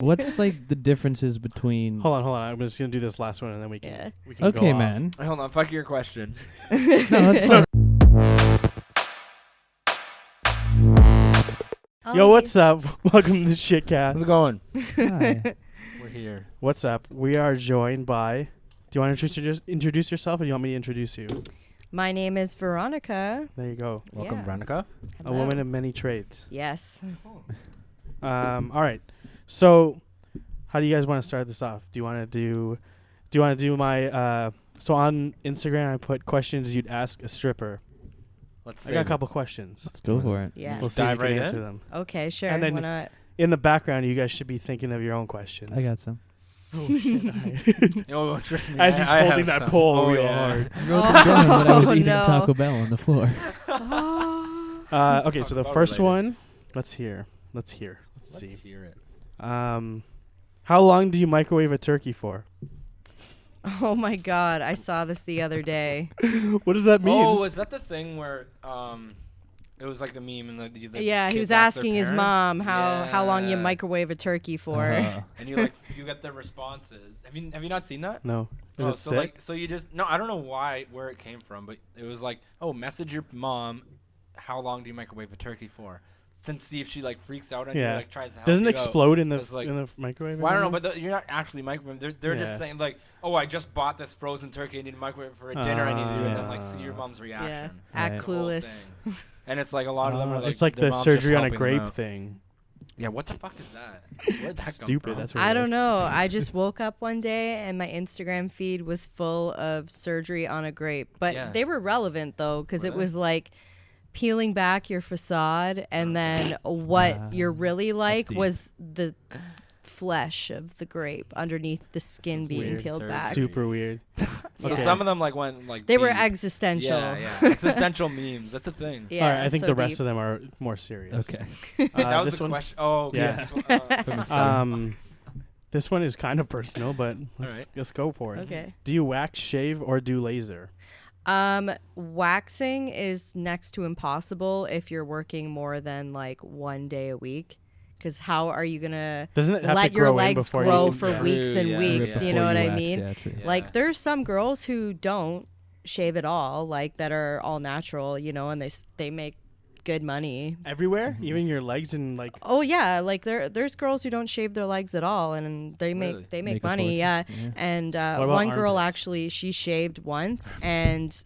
What's like the differences between? Hold on. I'm just gonna do this last one and then we can. Yeah. We can Okay, go off. man. Hold on, fuck your question. No, that's fine. Yo, what's up? Welcome to the Shitcast. How's it going? Hi. We're here. What's up? We are joined by. Do you want to introduce yourself, or do you want me to introduce you? My name is Veronica. There you go. Welcome, Yeah. Veronica. A woman of many trades. Yes. All right. So, how do you guys want to start this off? Do you want to do my? So on Instagram, I put questions you'd ask a stripper. Let's I got a couple questions. Let's go for it. Yeah. We'll see if you dive right can in. answer them. Okay, sure. And then- Why not? In the background, you guys should be thinking of your own questions. I got some. Oh shit! All right. Oh, trust me. As he's I holding have that some. pole Oh, real yeah. hard. I wrote them down when I was eating no. Taco Bell on the floor. Okay, so the Taco Bell first related. one. Let's hear. Let's Let's see. hear it. How long do you microwave a turkey for? Oh my God! I saw this the other day. What does that mean? Oh, is that the thing where it was like the meme and the Yeah, he kids was asked their asking his parents? mom how long you Yeah. microwave a turkey for. And you get the responses. Have you not seen that? No. Is it so sick? so you just I don't know where it came from, but it was like, oh, message your mom, how long do you microwave a turkey for? Then see if she freaks out on you, Yeah. tries to help Doesn't you it explode in the It's like- in the microwave? Well, I don't know, anymore? but you're not actually microwaving. They're Yeah. just saying oh, I just bought this frozen turkey. I need to microwave it for a dinner. I need to do it, and then see your mom's reaction. Yeah, Right. act The whole clueless. thing. And it's like a lot of them are it's like their the mom's just surgery on a helping them grape out. thing. Yeah, what the fuck is that? Where'd that Stupid. come from? That's what I it don't is. know. I just woke up one day and my Instagram feed was full of surgery on a grape. But Yeah. they were relevant though, because Were it they? was like peeling back your facade, and then what you're really like deep. was the flesh of the grape underneath the skin being Weird. peeled Surgery. back. Super weird. So Yeah. some of them went They were deep. existential. Yeah, existential memes. That's a thing. Yeah, All right. I think so the rest deep. of them are more serious. Okay. That was this the one. question. Oh, Yeah. This one is kind of personal, but right. let's go for it. Okay. Do you wax, shave, or do laser? Waxing is next to impossible if you're working more than 1 day a week. Because how are you gonna Doesn't it have let to your grow in legs before grow you for True, weeks and yeah. weeks? Before You know what I wax, mean? yeah, true. Yeah. There's some girls who don't shave at all, that are all natural, and they make good money. everywhere, even your legs and Oh yeah, there's girls who don't shave their legs at all, and they Really? make Make a money. fortune. Yeah. Yeah. And about one girl armpits? actually, she shaved once, and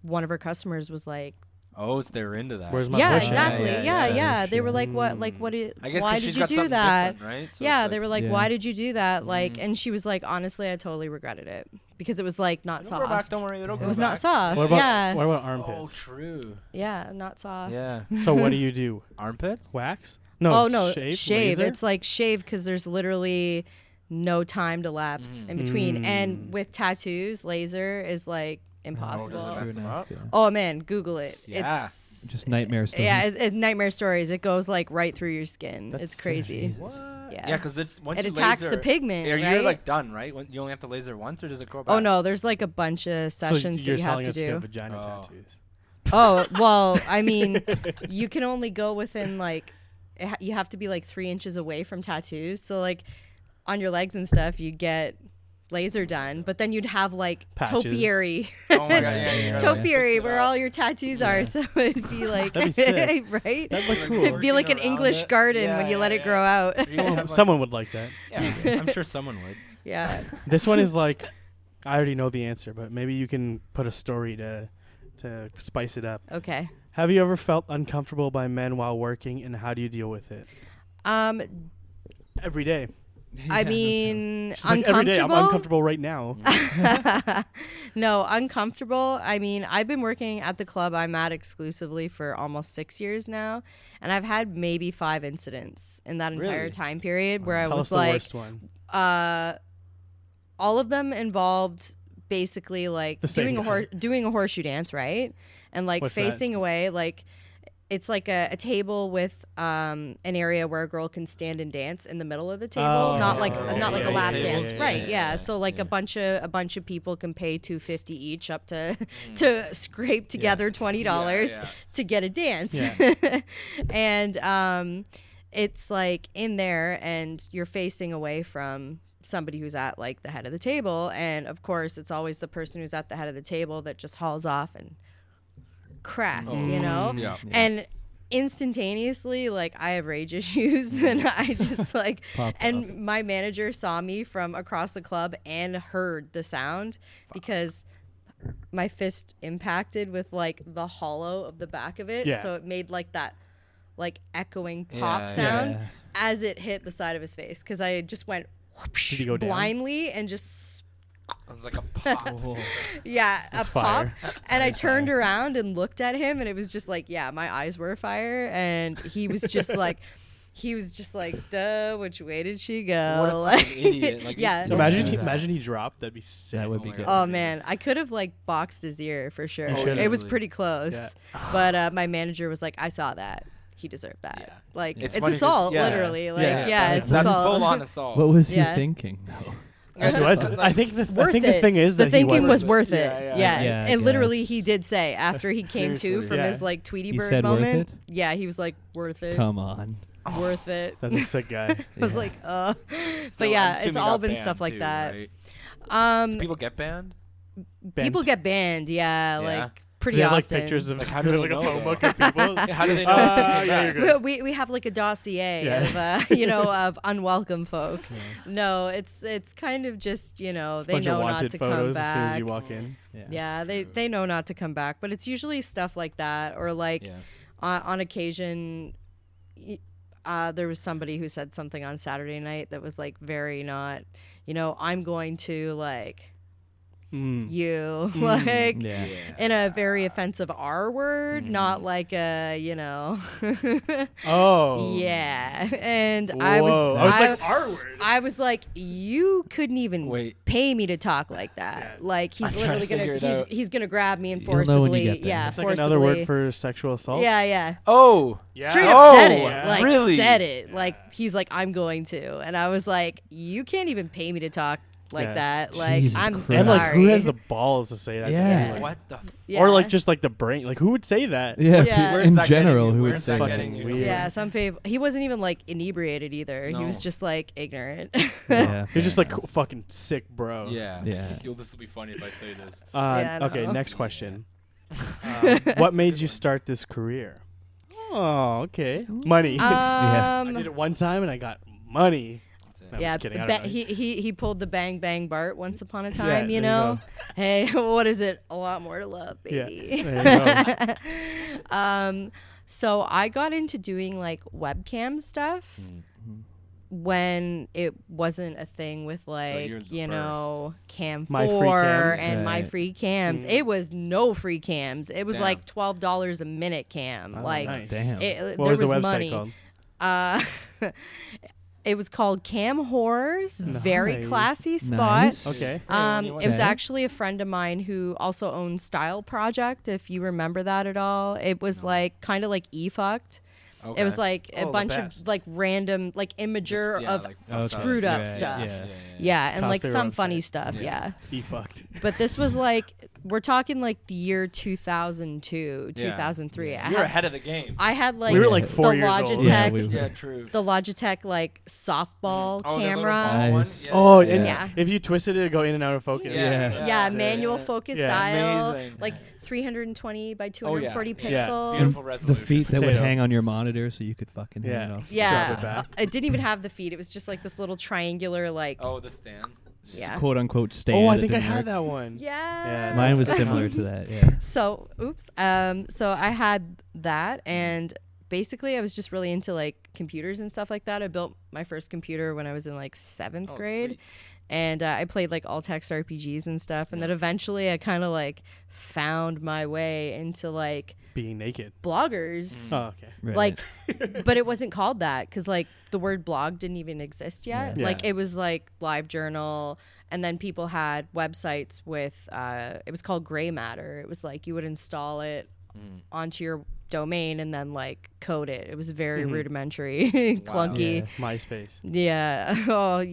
one of her customers was like, Oh, they're into that. where's my yeah, push? exactly. Yeah, Yeah. They were sure. like, what? Mm. I guess Why 'cause did she's you got do something that? different, right? So Yeah, it's they were like, Yeah. why did you do that? Mm. And she was like, honestly, I totally regretted it because it was not It'll soft. grow back, don't worry, it'll It grow was back. not soft. What about yeah. what about Oh, armpits? true. Yeah, not soft. Yeah. So what do you do? Armpits? Wax? No. Oh no, Shave. shave. Laser? It's like shave because there's literally no time to lapse in between. And with tattoos, laser is impossible. does it True mess them enough, up? yeah. Oh man, Google it. Yeah. It's Just nightmare stories. yeah, it's nightmare stories. It goes right through your skin. That's It's so crazy. Jesus. What? Yeah. Yeah, because it's once It you attacks laser, the pigment, Are you right? done, right? You only have to laser once, or does it grow back? Oh no, there's a bunch of sessions so you're that you have telling to us you have do. vagina Oh. tattoos. Oh well, I mean, you can only go within you have to be 3 inches away from tattoos. So on your legs and stuff, you get laser done, but then you'd have Patches. topiary, Oh my god, yeah, yeah. topiary where all your tattoos are. So it'd be That'd be sick. right? That'd look cool. It'd be like an Working English around it. garden Yeah, when you yeah, let it yeah. grow out. Someone would like that. Yeah, I'm sure someone would. Yeah. This one is I already know the answer, but maybe you can put a story to spice it up. Okay. Have you ever felt uncomfortable by men while working, and how do you deal with it? Every day. I mean, She's like, every day I'm uncomfortable. uncomfortable right now. No, uncomfortable. I mean, I've been working at the club I'm at exclusively for almost 6 years now, and I've had maybe 5 incidents in that entire Really? time period where I Tell us was the like, worst one. all of them involved basically The same guy. doing a horseshoe dance, right? And What's that? facing away, it's like a table with an area where a girl can stand and dance in the middle of the table, Oh, not like okay, not like yeah, a lap yeah, dance, yeah, right? yeah, Yeah. yeah, So like yeah. a bunch of people can pay $250 each up to to scrape together $20 Yeah. to get a dance, Yeah. and it's like in there and you're facing away from somebody who's at like the head of the table, and of course it's always the person who's at the head of the table that just hauls off and crack, you know? Yeah. And instantaneously, like, I have rage issues and I just like and my manager saw me from across the club and heard the sound because my fist impacted with like the hollow of the back of it, so it made like that like echoing pop sound as it hit the side of his face, because I just went whoosh, Did he go down? blindly and just It was like a pop. a pop. And I turned around and looked at him, and it was just like, my eyes were afire, and he was just like duh, which way did she go? What a fucking idiot. Like, Imagine he dropped. That'd be sick. That would be good. Oh man, I could have like boxed his ear for sure. should've. It was pretty close, Yeah. but my manager was like, I saw that. He deserved that. Yeah. Like It's it's funny 'cause- assault, yeah. literally. Like it's That's assault. full on assault. What was he Yeah. thinking though? I think the Worth it. thing is the that thinking he was wasn't. worth it. Yeah, yeah, I and literally guess. he did say after he came to Seriously. from Yeah. his like Tweety He Bird said worth moment. it? Yeah, he was like worth it. Come on. Worth it. That's a sick guy. I was like, So but yeah, I'm it's assuming all got been banned stuff like too, that. right? People get banned? People get banned, Yeah. like pretty They have often. like pictures of Like, how do they like a know phone that? book of people. How do they know? Yeah, you're good. We have like a dossier Yeah. of of unwelcome folk. No, it's kind of just they Bunch know of not wanted to come photos as soon as back. you walk in. Yeah, they know not to come back, but it's usually stuff like that, or like on occasion. There was somebody who said something on Saturday night that was like very not, I'm going to like you like Yeah. in a very offensive R word, not like a Oh. yeah. And Whoa. I was like R word. I was like, you couldn't even Wait. pay me to talk like that. Like he's I'm literally trying to gonna figure it out. he's gonna grab me and You'll know when you forcibly get there. It's like forcibly. another word for sexual assault. yeah. Oh. Yeah. Straight up said it. yeah. Like Really? said it. Like he's like, I'm going to. And I was like, you can't even pay me to talk like Yeah. that. Like Jesus I'm Christ. sorry. And like, who has the balls to say that? Yeah. To anyone? What the? Yeah. Or like just like the brain. Like who would say that? Yeah. Yeah. Where's In that general, getting you? who would Where's say that that? getting you? Weird. Yeah, he wasn't even like inebriated either. He was No. just like ignorant. Yeah. You're just fair like enough. fucking sick, bro. Yeah. Yeah. Yo, this will be funny if I say this. Yeah, I Okay, know. next question. What made you start this career? Oh, okay. Money. I did it one time and I got money. No, I'm Yeah, just kidding. I don't know. he pulled the Bang Bang Bart once upon a Yeah, time, there you you know. Hey, what is it? A lot more to love, Yeah, baby. there you go. So I got into doing like webcam stuff when it wasn't a thing with like you're the Cam My 4 Free Cams? and My Right. Free Cams. It was no free cams. It was Damn. like $12 a minute cam. Oh, like nice. Damn. it, What there was the was website money. called? It was called Cam Horrors. Very Nice. classy spot. Nice. Okay. It was Okay. actually a friend of mine who also owned Style Project, if you remember that at all. It was like kind of like E-Fucked. It was like a Oh, the bunch best. of like random like imager of screwed up stuff. Yeah. Yeah, and like Cosplay some website. funny stuff, yeah. He fucked. But this was like we're talking like the year 2002, 2003. You're ahead of the game. I had like We were like the 4 years old. Logitech, Yeah, we were. Yeah, true. the Logitech like softball Oh, the little camera. ball one? Nice. Yeah. Oh, Yeah. and Yeah. if you twisted it, it'd go in and out of focus. Yeah. Yeah, manual focus Yeah. dial, Amazing. like 320 by Oh, yeah. 240 Yeah. pixels. Beautiful The resolution. feet that would Potato. hang on your monitor so you could fucking hang it Yeah. off. Yeah, Drop it back. it didn't even have the feet. It was just like this little triangular, like Oh, the stand. yeah, Quote unquote stand. Oh, I that think I didn't had work. that one. yeah. Mine was That's similar to that. Yeah. So, oops. So I had that, and basically I was just really into like computers and stuff like that. I built my first computer when I was in like 7th grade. Sweet. And I played like all text RPGs and stuff. And then eventually I kind of like found my way into like Being naked. bloggers. Oh, okay. Right. Like, but it wasn't called that because like the word blog didn't even exist yet. Yeah. Like it was like LiveJournal. And then people had websites with, it was called Gray Matter. It was like you would install it onto your domain and then like code it. It was very rudimentary, clunky. MySpace. Yeah. Oh,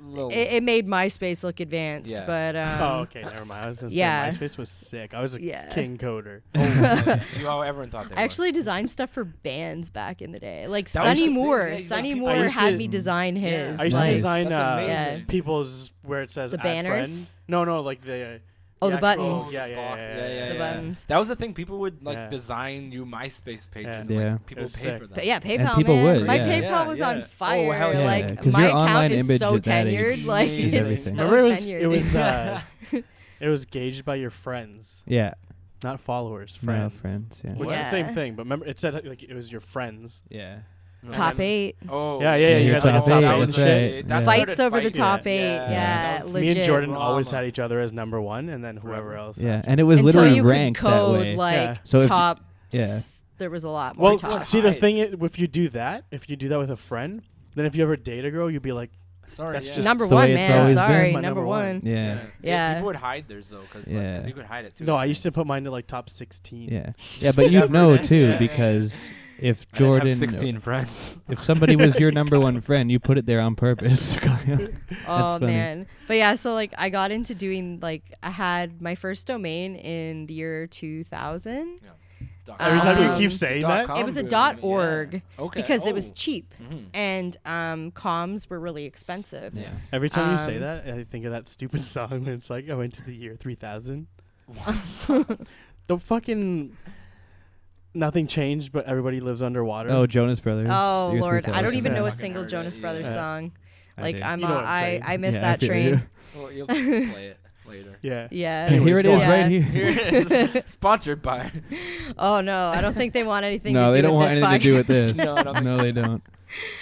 little. It made MySpace look advanced, Yeah. but Oh, okay, never mind. I was gonna yeah. say MySpace was sick. I was a Yeah. king coder. Everyone thought they I actually designed stuff for bands back in the day. Like That was Sunny the thing, Moore. yeah, Sunny I Moore used had to- me design his. I used to Nice. design That's amazing. Yeah. people's where it says The add banners? friend. No, like the. Oh, the actual- buttons. Yeah. The buttons. That was the thing. People would like Yeah. design new MySpace pages. Yeah. And, Yeah. like, people It was pay sick. for that. But yeah, PayPal, people man. would, My yeah. PayPal Yeah, was yeah. on fire. Oh, hell yeah. Like 'Cause my your account online is image so at that age tenured. Like is it's everything. so Remember, it was tenured. it was gauged by your friends, Yeah. not followers. No, Friends. friends. Yeah. Which is the Yeah. same thing, but remember, it said like it was your friends. Yeah. No. Top then- 8. Oh. Yeah. Yeah, You your had like a top top eight, eight and that's shit. right. That Yeah. Fights started over the fighting. top 8. Yeah, That was- legit. Me and Jordan Drama. always had each other as number 1, and then whoever Forever. else. Yeah, after. and it was Until literally you could ranked that code way. like Yeah. So if- top. yeah. There was a lot more Well, top. see, the Right. thing is, if you do that with a friend, then if you ever date a girl, you'd be like, Sorry. That's yeah. just number the way one, it's man. always Sorry, been. My number number one. one. Yeah. Yeah. People would hide theirs though, because Yeah. you could hide it too. no, I used to put mine to like top 16. Yeah. Yeah, but you'd Never know did. too Yeah. because if I didn't have Jordan, 16 friends. if somebody was your number one friend, you put it there on purpose. Oh funny. man. But yeah, so like I got into doing like I had my first domain in the year 2000. Every time you Um, keep saying that, It was a .com .org boom, yeah. Okay. because it was Oh. cheap Mhm. and comms were really expensive. Yeah. every time you say Um, that, I think of that stupid song when it's like, I went to the year 3000. The fucking nothing changed, but everybody lives underwater. Oh, Jonas Brothers. Oh Year Lord, I don't 3000. even know a Yeah. single Fucking Jonas heard it, Brothers yeah. song. I Like do. I'm You know what I'm I saying. missed Yeah, that I feel you. train. Well, you'll play it later. Yeah. Yeah. And here it is, Yeah. right here. Here it is. Sponsored by. Oh no, I don't think they want anything No, to do they don't with want this anything to do with podcast. this. No, I don't think No, they don't.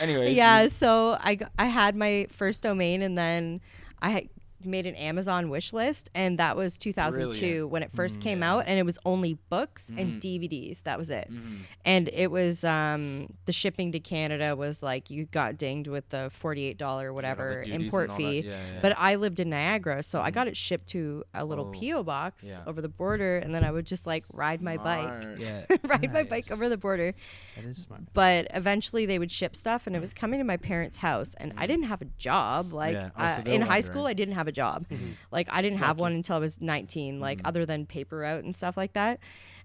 Anyways. Yeah, so I had my first domain and then I made an Amazon wish list, and that was 2002 Brilliant. when it first came yeah. out, and it was only books Mhm. and DVDs. That was it. Mhm. And it was the shipping to Canada was like you got dinged with the $48 whatever duties and import all fee. that. Yeah, yeah. But I lived in Niagara, so I got it shipped to a little Oh, PO box yeah. over the border, and then I would just like ride my bike, Smart. Yeah. ride my bike over the border. That is smart. But eventually they would ship stuff, and it was coming to my parents' house, and I didn't have a job. Like Yeah. Oh, so they in were high wondering. school, I didn't have a job. Like I didn't have one until I was 19. Like other than paper route and stuff like that,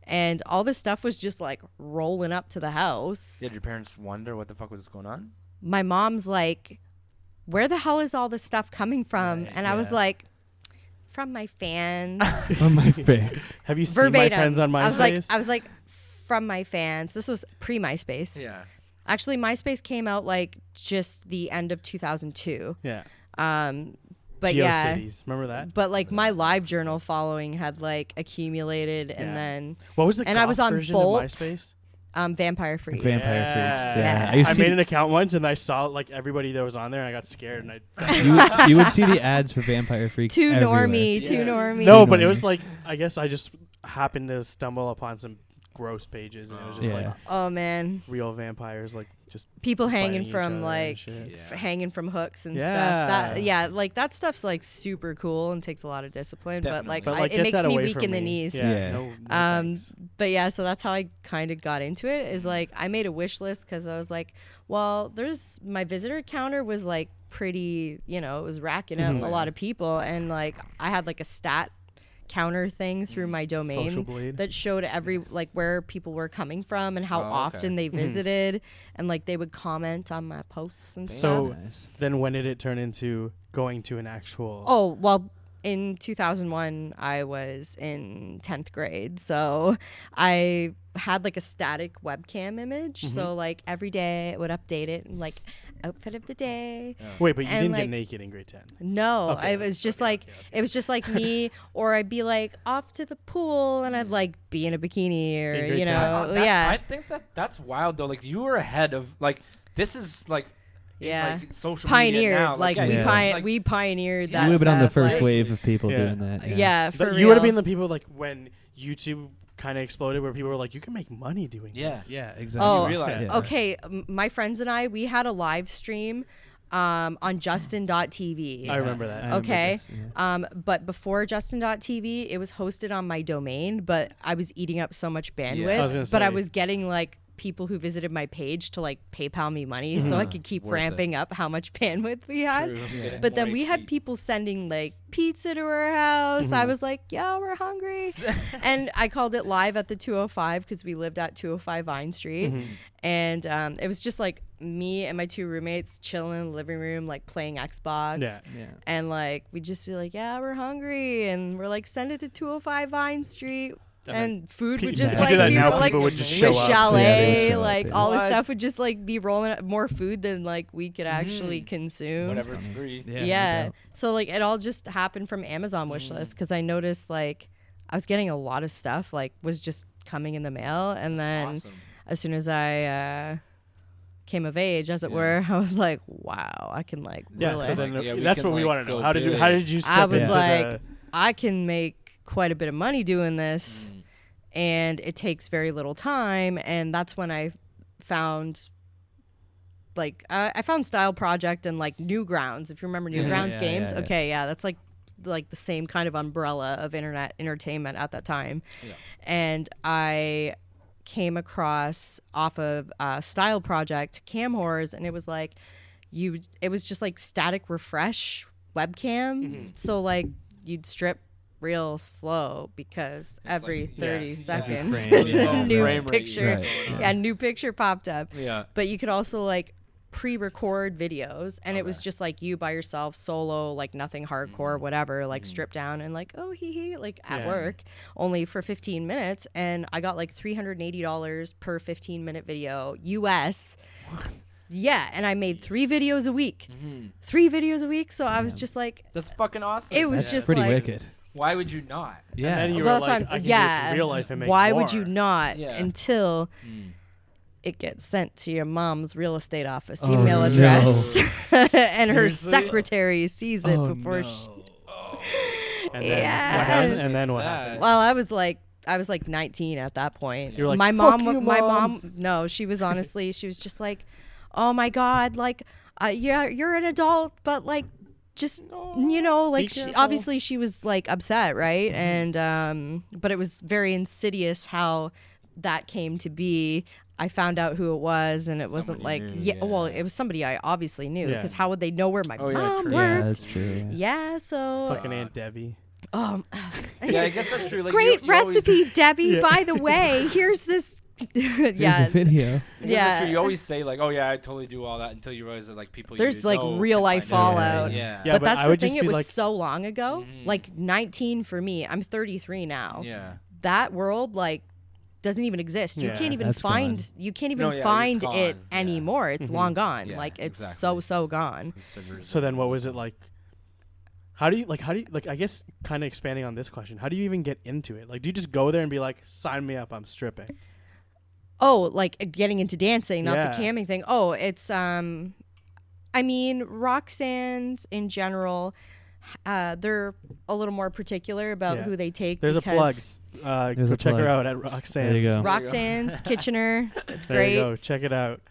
and all this stuff was just like rolling up to the house. Did your parents wonder what the fuck was going on? My mom's like, "Where the hell is all this stuff coming from?" Right, and I was yeah. like, "From my fans." On my face. Have you seen Verbatim. my friends on MySpace? I was like, from my fans. This was pre MySpace. Yeah. Actually, MySpace came out like just the end of 2002. yeah. But yeah. GeoCities. Remember that? But like my live journal following had like accumulated, and Yeah. then What was the and I was goth on version Bolt. of MySpace? Vampire Freaks. Vampire Freaks. Yeah. Yeah. used I to made see an account once and I saw like everybody that was on there and I got scared and I you would see the ads for Vampire Freaks. Too everywhere. normie, too Yeah. normie. No, Too but it normie. was like I guess I just happened to stumble upon some gross pages and it was just Yeah. like Oh man, real vampires like just people biting hanging each from other like and shit. Yeah. hanging from hooks and Yeah. stuff. That yeah, like that stuff's like super cool and takes a lot of discipline. But like, But like it get makes that me away weak from in the me. knees. Yeah. Yeah. No, thanks. But yeah, so that's how I kind of got into it. Is like I made a wish list because I was like, well, there's my visitor counter was like pretty, you know, it was racking up a lot of people, and like I had like a stat counter thing through my Social domain Blade. that showed every like where people were coming from and how Oh, okay. often they visited, and like they would comment on my posts and So- stuff. Nice. Then when did it turn into going to an actual Oh, well, in 2001, I was in 10th grade. So I had like a static webcam image. So like every day it would update it and like outfit of the day. Wait, but you and, didn't like- get naked in grade 10. No, Okay, it was just like it was just like me, or I'd be like off to the pool and I'd like be in a bikini or In grade you 10. know, That- yeah. I think that's wild though. Like you were ahead of like this is like in, Yeah. like, social Pioneered, media now. like yeah, we yeah. like, we pioneered You that. You would have been on the stuff, first like- wave of people Yeah. doing that. Yeah, for But you would have real. been the people like when YouTube kind of exploded where people were like, you can make money doing Yeah. this. Yeah, exactly. Oh, realize Yeah. that. okay. My friends and I, we had a live stream on Justin.tv. I remember that. I remember Okay. this, yeah. But before Justin.tv, it was hosted on my domain, but I was eating up so much bandwidth. I was gonna but I say. was getting like people who visited my page to like PayPal me money so I could keep ramping up how much bandwidth we had. True. Yeah. But then More we had HP. people sending like pizza to our house. I was like, yo, we're hungry. And I called it live at the 205 because we lived at 205 Vine Street. And it was just like me and my 2 roommates chilling in the living room, like playing Xbox. Yeah. And like, we'd just be like, yeah, we're hungry. And we're like, send it to 205 Vine Street. And food would just If you did like that be now, like people would just with show up. Yeah, chalet, they would show up, like yeah. all this What? stuff would just like be rolling up more food than like we could actually consume. Whatever, it's free. Yeah. no Yeah. doubt. So like it all just happened from Amazon wish list because I noticed like I was getting a lot of stuff like was just coming in the mail, and then Awesome. as soon as I came of age, as it were, I was like, wow, I can like Yeah, really. so then Yeah, we that's can, what we like, want to know. go How big. did you step I was into like, I can make quite a bit of money doing this, and it takes very little time, and that's when I found. Like I found Style Project and like Newgrounds. If you remember Newgrounds yeah, games, yeah, yeah. okay, yeah, that's like the same kind of umbrella of internet entertainment at that time. Yeah. And I came across off of Style Project Cam Horrors, and it was like it was just like static refresh webcam. So like you'd strip real slow because every like- 30 yeah. seconds Frame, yeah. new Frame rate, picture Right. yeah, new picture popped up. Yeah. But you could also like pre-record videos, and it was just like you by yourself solo, like nothing hardcore, whatever, like stripped down and like like at Yeah. work only for 15 minutes, and I got like $380 per 15-minute video US. Yeah, and I made 3 videos a week. 3 videos a week, so I was just like, That's fucking awesome. it was That's just pretty like wicked. Why would you not? Yeah. And then you well, were that's like, what I I'm- can do yeah. this in real life and make Why more. would you not Yeah. until it gets sent to your mom's real estate office Oh, email no. address, and her Seriously? secretary sees it Oh, before no. she. And then Yeah. what happened? And then what Yeah. happened? Well, I was like 19 at that point. You were like, my "Fuck mom, you, my Mom." mom. No, she was honestly, she was just like, oh my god, like, yeah, you're an adult, but like, just you know, like, careful. obviously she was like upset, right? And but it was very insidious how that came to be. I found out who it was, and it wasn't Somebody like, knew, yeah, well, yeah. it was somebody I obviously knew, Yeah. because how would they know where my Oh, yeah, mom true. Yeah, worked? that's true. Yeah, so Fucking Aunt Debbie. yeah, Yeah, I guess that's true. Like, great you always- recipe, Debbie. Yeah. By the way, here's this. Here's yeah, a video. yeah. True. You always say like, "Oh yeah, I totally do all that," until you realize that like people. There's, you like, know real can life find out. fallout. Yeah. Yeah, but but that's I the would just thing. It be was like- so long ago. Like 19 for me. I'm 33 now. Yeah. That world like doesn't even exist. You Yeah, can't even that's find. gone. You can't even No, yeah, it's find gone. it Yeah. anymore. It's long gone. Yeah, like it's exactly. so gone. So then what was it like? How do you I guess kind of expanding on this question, how do you even get into it? Like, do you just go there and be like, sign me up, I'm stripping? Oh, like getting into dancing, not Yeah. the camming thing. Oh, it's I mean, Roxanne's in general, they're a little more particular about Yeah. who they take. There's a plug. because Go a check her plug. out at Roxanne. There you go. Roxanne's Kitchener. It's There you great. go. Check it out.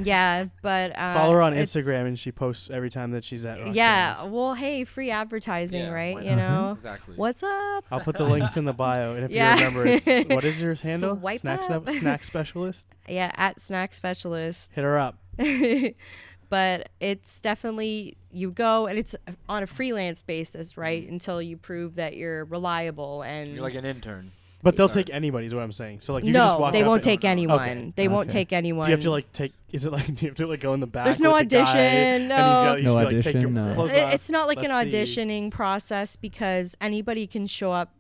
Yeah, but Follow her on it's- Instagram, and she posts every time that she's at Roxanne's. Yeah, well, hey, free advertising, Yeah, right? why You know, Exactly. what's up? I'll put the links in the bio, and if Yeah. you remember, it's, what is your handle? Swipe Snack, up. snack specialist. Yeah, at Snack Specialist. Hit her up. But it's definitely you go and it's on a freelance basis, right? Until you prove that you're reliable and You're like an intern. But they'll Start. take anybody, is what I'm saying. So like, you can just no, walk they up won't and- take anyone. Okay. They won't Okay. take anyone. Do you have to like take? Is it like do you have to like go in the back? There's no with the guy, audition, and he's no. got, you No just be like, take your audition, no. clothes off, It's not like an let's see. auditioning process because anybody can show up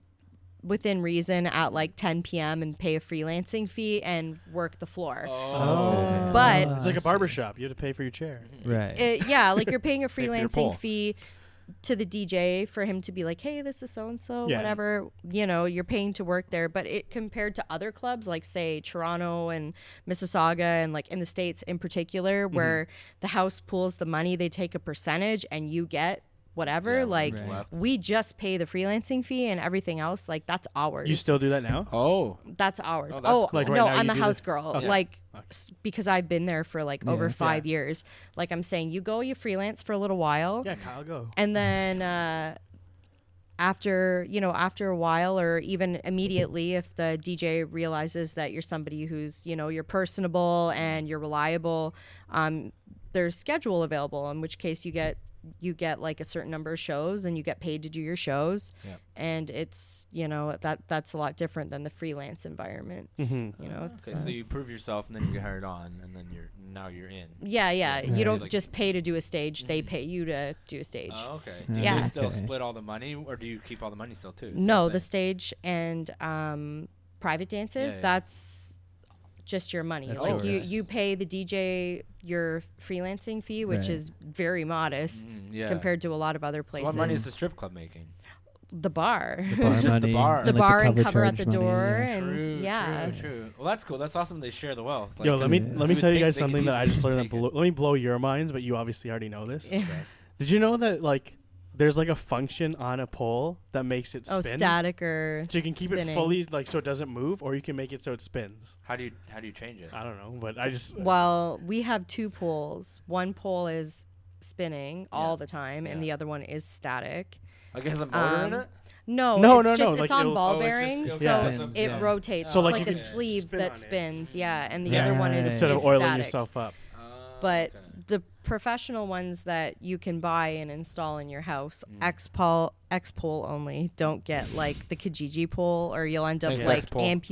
within reason at like 10 p.m. and pay a freelancing fee and work the floor. Oh. But- It's like I a see. barber shop. You have to pay for your chair. Right. Yeah, like you're paying a for your pole. freelancing fee to the DJ for him to be like, hey, this is so and so, Yeah. whatever. You know, you're paying to work there. But it compared to other clubs, like say Toronto and Mississauga, and like in the States in particular, Mm-hmm. where the house pools the money, they take a percentage, and you get whatever. Yeah, like right. we just pay the freelancing fee, and everything else, like that's ours. You still do that now? Oh. That's ours. Oh, that's Oh, cool. Like right no, now I'm you a do house this? girl. Okay. Like, Okay. because I've been there for like over Yeah. 5 years. Like I'm saying, you go, you freelance for a little while, Yeah, Kyle, go. and then after a while, or even immediately, if the DJ realizes that you're somebody who's, you're personable and you're reliable, there's schedule available, in which case you get like a certain number of shows and you get paid to do your shows. Yep. And it's, that's a lot different than the freelance environment. It's, Okay, so you prove yourself and then you get hired on and then you're in. Yeah. You don't Like- just pay to do a stage. They pay you to do a stage. Oh, okay. Yeah. Do Yeah. they still Okay. split all the money, or do you keep all the money still too? No, Same the thing? stage and private dances, Yeah. that's just your money. That's Like yours. you pay the DJ your freelancing fee, which Right. is very modest Yeah. compared to a lot of other So places. what money is the strip club making? The bar. The bar Just the money, bar. and, The like, bar and cover cover at charge the money, door, yeah. and True, yeah. true. Well, that's cool. That's awesome. They share the wealth. Like, Yo, let me 'cause Yeah. let me you tell would you guys think they something could that I easily just learned. take it. Let me blow your minds, but you obviously already know this. Yeah. Okay. Did you know that like there's like a function on a pole that makes it spin? Oh, static or So you can keep it spinning. fully like so it doesn't move, or you can make it so it spins. How do you change it? I don't know, but I just Well, we have two poles. One pole is spinning all the time, and Yeah. the other one is static. Like, has a motor in Um, it? No, No, it's no, just no, like it's on it'll- ball Oh, it's just- bearings, it'll so Yeah. spin, it yeah. rotates. So, It's like, like you a can sleeve spin that on it. spins, yeah, and the Yeah. other one is instead of is oiling static. yourself up. But Okay. the professional ones that you can buy and install in your house, X pole only. Don't get like the Kijiji pole, or you'll end up Thanks, like X pole. Send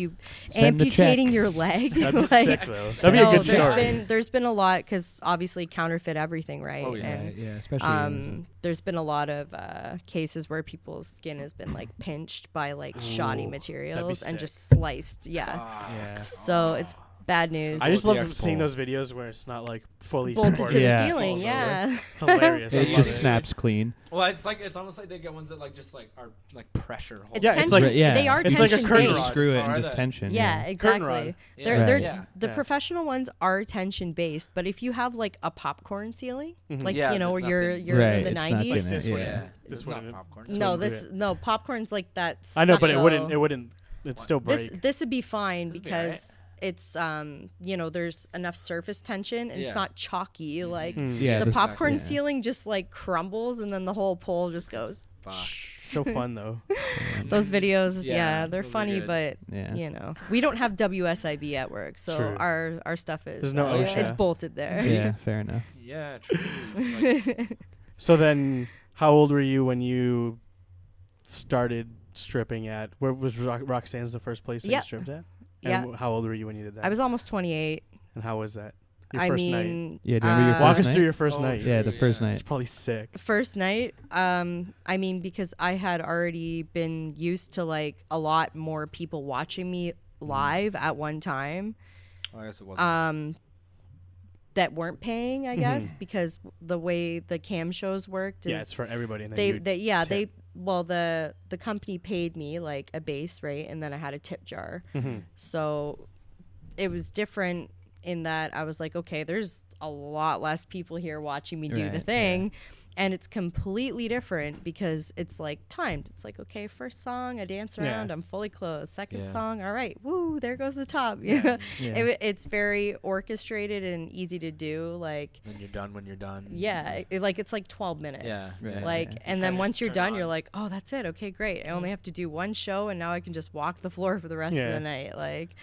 the amputating check. your leg. That'd be Like, sick though. That'd be no, a good there's story. there's been a lot, because obviously counterfeit everything, right? Oh, yeah. And Right, yeah, especially there's been a lot of cases where people's skin has been like pinched by like shoddy Ooh, materials and sick. just sliced. Yeah. yeah. So it's bad news. I just Well, love the seeing X-pole. those videos where it's not like fully bolted to supported. the Yeah. ceiling. Falls over. Yeah. It's hilarious. I It love just it. snaps clean. Well, it's almost like they get ones that like just like are like pressure holders. It's Yeah, tension. it's like- Right, yeah. They are It's like a tension curtain based. rod. Screw it So and are just they? tension. Yeah, Curtain exactly. rod. Yeah. They're Right. Yeah. the Yeah. professional ones are tension based, but if you have like a popcorn ceiling, like Yeah, where there's you're nothing- in Right, the it's not Like 90s. gonna- this yeah. one. Yeah. This It's one. not popcorn. No, wouldn't do no popcorn's like that. I know, but it stucco. wouldn't. It wouldn't. It'd still This break. this would be fine This'd be alright. because it's there's enough surface tension and it's Yeah. not chalky like Yeah, the this- popcorn yeah. ceiling just like crumbles and then the whole pole just goes. Fuck. So fun though. Those videos, Yeah, yeah, they're those are funny, good. but Yeah. we don't have WSIB at work, so True. our stuff is There's no OSHA. it's bolted there. Yeah, fair enough. Yeah, true. Like, So then, how old were you when you started stripping at? Where was Roxanne's the first place that Yeah. you stripped at? Yeah. And how old were you when you did that? I was almost 28. And how was that? Your I first night. mean, Yeah, do you remember your Walk first us night? through your first Oh, night. true. Yeah, the first Yeah. night. It's probably sick. first night, I mean, because I had already been used to like a lot more people watching me live at one time. oh, I guess it wasn't. That weren't paying, I guess, because the way the cam shows worked is Yeah, it's for everybody. And then they you tip. the company paid me like a base rate, and then I had a tip jar. So it was different in that I was like, okay, there's a lot less people here watching me do the Right, thing. And it's completely different because it's like timed. It's like, okay, first song, I dance Yeah. around, I'm fully clothed. Second Yeah. song, all right, woo, there goes the top. Yeah. It's very orchestrated and easy to do. Like, Then you're done when you're done. yeah, it's like 12 minutes. Yeah, Right. Like, Yeah. and then Kinda once just you're turn done, on. you're like, oh, that's it. Okay, great. I only have to do one show, and now I can just walk the floor for the rest of Yeah. the night. Like,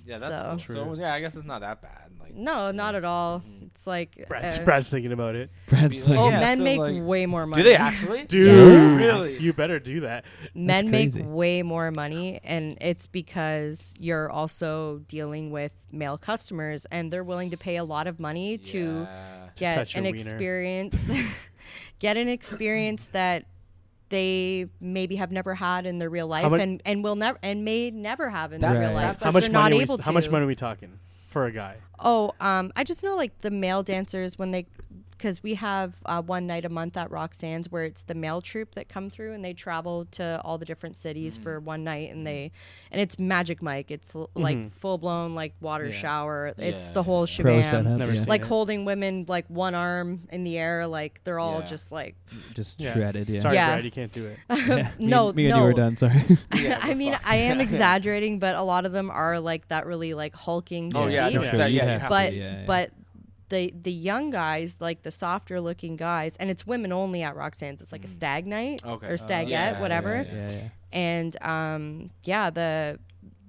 Yeah, that's So- cool. True. So yeah, I guess it's not that bad. Like, no, not at all. It's like, Brad's thinking about it. Brad's Be like, oh, Yeah, men so, make like- way more money. do they actually? Dude, Yeah. Really? You better do that. Men make crazy. way more money, and it's because you're also dealing with male customers, and they're willing to pay a lot of money to Yeah. get touch an your wiener. experience, get an experience that they maybe have never had in their real life, much- and will never and may never have in That's- their real Right. life. that's- How 'cause much they're money? not able to. How much money are we talking for a guy? Oh, I just know like the male dancers when they, because we have one night a month at Roxanne's where it's the male troupe that come through and they travel to all the different cities for one night and it's Magic Mike. It's like full blown like water Yeah. shower. It's Yeah, the whole yeah, yeah. pro shabam. setup. Never yeah. seen Like it. holding women like one arm in the air, like they're all Yeah. just like. just Yeah. shredded. Yeah. Sorry, Yeah. Brad, you can't do it. Yeah. No, me and no. you were done. Sorry. Yeah, I we're mean, fucked. I am exaggerating, but a lot of them are like that really like hulking Oh physique. yeah, Yeah. no, Sure, yeah, you you have have but to. yeah, yeah. but the young guys, like the softer looking guys, and it's women only at Roxanne's. It's like a stag night or stagette, whatever. And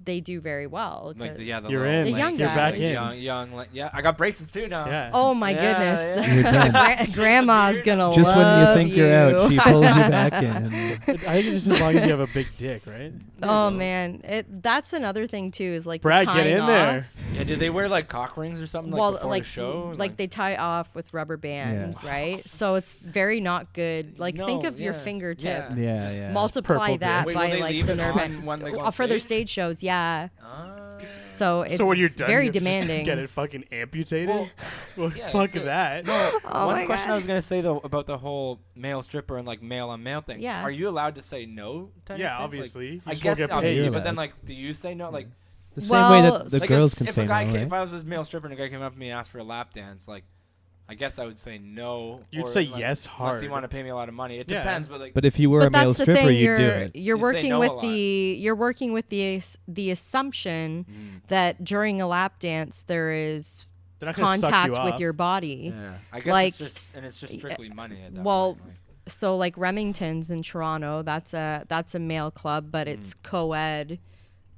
they do very well. Like the you're in. The like, young you're guys. back in. Young, like, I got braces too now. Yeah. Oh my goodness. Yeah. Grandma's gonna Just when you love think you're out, she pulls you back in. I think it's just as long as you have a big dick, right? Oh man, that's another thing too. Is like Brad, the get tying in off. there. Yeah, do they wear like cock rings or something Well, before like the show? like they tie off with rubber bands, right? So it's very not good. Like think of your fingertip. Yeah. Multiply Purple that Wait, by will they like leave the it nerve on end. when they go on For their stage? stage shows, yeah. So it's So when you're done, very you have to just demanding. get it fucking amputated. Well, yeah, fuck so- that. Oh One my question God. I was gonna say though about the whole male stripper and like male on male thing. Yeah. Are you allowed to say no? To Yeah, anything? obviously. Like, I just won't guess get paid. obviously, You're but then allowed. like, do you say no? Like, The same way Well, that the like girls can if say a guy no, right? if I was this male stripper and a guy came up to me and asked for a lap dance, like, I guess I would say no. You'd or, say like, yes unless hard. he want to pay me a lot of money. It Yeah. depends, but like. But if you were a But male that's the stripper, thing. you'd do You're it. you're You say working no a with lot. you're working with the assumption that during a lap dance there is They're not gonna suck contact you with off. your body. Yeah, I guess like, it's just strictly money at that well, point. Like, So like Remington's in Toronto, that's a male club, but it's co-ed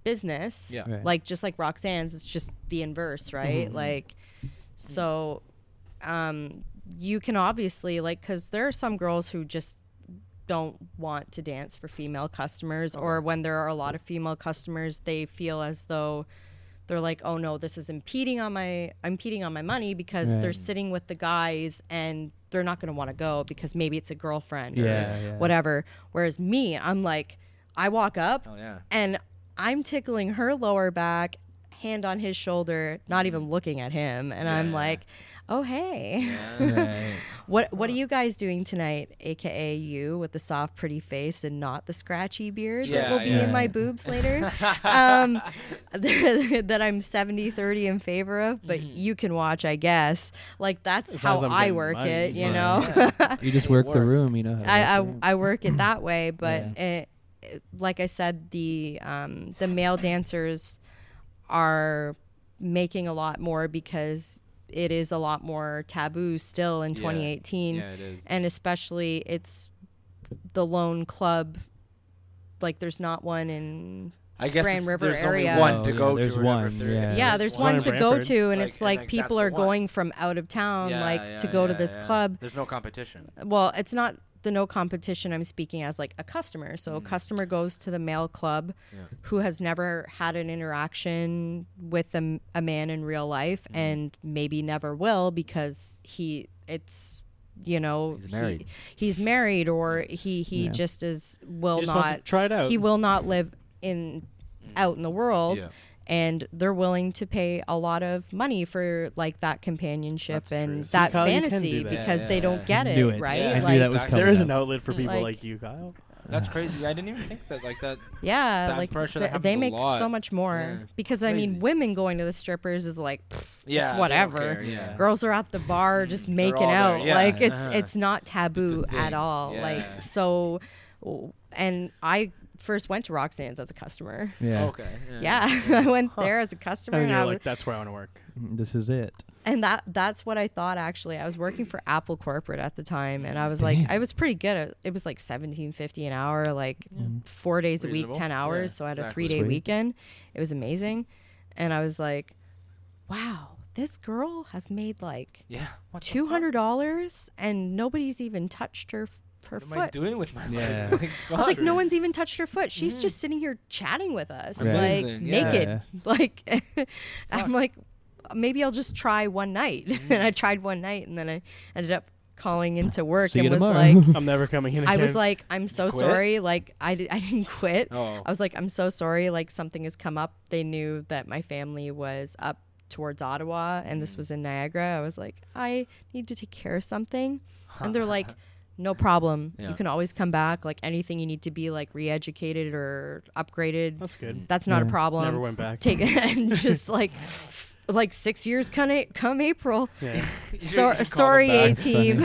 business. Yeah. Right. Like just like Roxanne's, it's just the inverse, right? Like, so, you can obviously like, cause there are some girls who just don't want to dance for female customers, or when there are a lot of female customers, they feel as though they're like, oh no, this is impeding on my money because they're Right. sitting with the guys and they're not going to want to go because maybe it's a girlfriend or Yeah. whatever. Whereas me, I'm like, I walk up oh yeah. and I'm tickling her lower back, hand on his shoulder, not even looking at him. And I'm Yeah. like, oh, hey. Right. What are you guys doing tonight, aka you with the soft, pretty face and not the scratchy beard that will be Yeah. in my boobs later? That I'm 70-30 in favor of, but you can watch, I guess. Like that's As long how as I'm I getting work money, it, it's you fine. know. Yeah. You just Hey, work the work. room, you know. How to work the room. I work it that way, but like I said, the male dancers are making a lot more because it is a lot more taboo still in 2018. Yeah, it is. And especially it's the lone club. Like there's not one in I guess Grand River there's area. only one Oh, to yeah, go there's to. or whatever. one, There- yeah. yeah, there's one one in to go Brantford. to, and Like, it's and, like like, people that's are the one. going from out of town Yeah, to go to yeah, this yeah. club. There's no competition. Well, it's not the no competition. I'm speaking as like a customer. So a customer goes to the male club who has never had an interaction with a man in real life and maybe never will because he's married. he's married or he Yeah. just is He will just wants to not try it out. he will not live out in the world. Yeah. And they're willing to pay a lot of money for like that companionship That's true. and See, that Kyle, you can fantasy do that. because Yeah, they yeah, don't get Knew it, it. right? Yeah, I knew Like, that was exactly. coming. There is up. an outlet for people Like- like you, Kyle. That's crazy. I didn't even think that like that. yeah, that- I'm like pretty sure that happens they a make lot. so much more Yeah. because I mean, Crazy. women going to the strippers is like, Yeah, it's they don't whatever. care, yeah. Girls are at the bar just making all there, out. yeah. Like Uh-huh. it's not taboo thing, at all. yeah. Like so, and I first went to Roxanne's as a customer. Yeah. Okay. Yeah, I went there as a customer, And and I you're was, like, that's where I want to work. This is it. and that's what I thought actually. I was working for Apple corporate at the time, and I was like, I was pretty good at it. Was like $17.50 an hour, like 4 days a week, Reasonable. 10 hours. Yeah, So I had a exactly. 3-day Sweet. weekend. It was amazing, and I was like, wow, this girl has made like Yeah. What the fuck? $200, and nobody's even touched her What am I foot. doing with my Yeah. life? I was like, no one's even touched her foot. She's just sitting here chatting with us, Right. like Amazing, yeah. naked. Like, I'm like, maybe I'll just try one night. And I tried one night, and then I ended up calling into work See and you was tomorrow. like, I'm never coming in I again. was like, I'm so quit? sorry. Like, I didn't quit. Oh. I was like, I'm so sorry. Like, something has come up. They knew that my family was up towards Ottawa, and this was in Niagara. I was like, I need to take care of something. And they're like, no problem. Yeah. You can always come back. Like, anything you need to be like re-educated or upgraded, That's good. that's not a Yeah. problem. Never went back. Take and just like like 6 years come April. Yeah. Sorry, A That's team.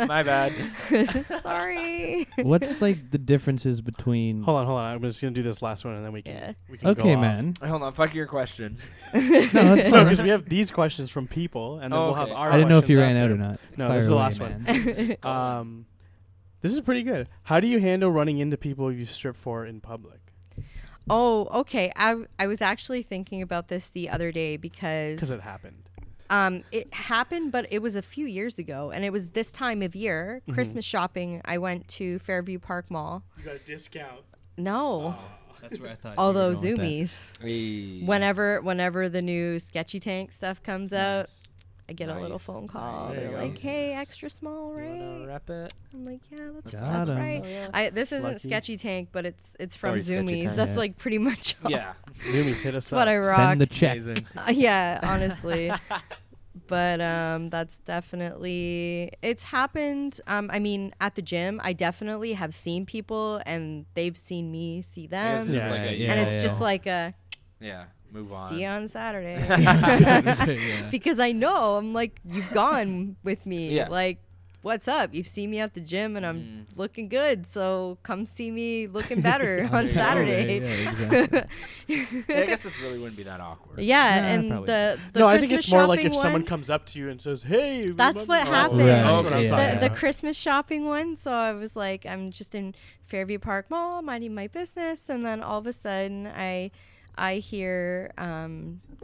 My bad. Sorry. What's like the differences between? Hold on. I'm just gonna do this last one, and then we can. Yeah. We can Okay, go off. man. Hold on, fuck your question. No, that's No, fine. because we have these questions from people, and then Oh, we'll have okay. our. I didn't know if you ran questions out or after. not. No, Fire this is the away, last man. one. This is pretty good. How do you handle running into people you strip for in public? Oh, okay. I was actually thinking about this the other day because It happened. it happened, but it was a few years ago, and it was this time of year, Christmas shopping. I went to Fairview Park Mall. You got a discount. No, That's where I thought. although Zoomies. Hey. Whenever the new Sketchy Tank stuff comes out, I get a little Nice. phone call. There you They're go. like, "Hey, extra small, You wanna right?" rep it? I'm like, "Yeah, that's Got 'em. right." Oh, yeah. This isn't Lucky. Sketchy Tank, but it's from Sorry, Sketchy Zoomies. Tank. That's Yeah. like pretty much all. Yeah. Zoomies hit us That's what I up. rock. Send the check. Amazing. Yeah, honestly. But that's definitely, it's happened. I mean, at the gym, I definitely have seen people, and they've seen me see I guess them, it's Yeah, like a, yeah, and it's yeah. just like a yeah. Move on. see you on Saturday. Yeah. Because I know, I'm like, you've gone with me. Yeah. Like, what's up? You've seen me at the gym, and I'm looking good, so come see me looking better on Saturday. Yeah, exactly. Yeah, I guess this really wouldn't be that awkward. Yeah, Nah, and probably the No, I Christmas think it's more like shopping if someone one- comes up to you and says, "Hey." That's what Oh, happened. Right, That's what I'm yeah. talking the about. Christmas shopping one. So I was like, I'm just in Fairview Park Mall, minding my business, and then all of a sudden, I hear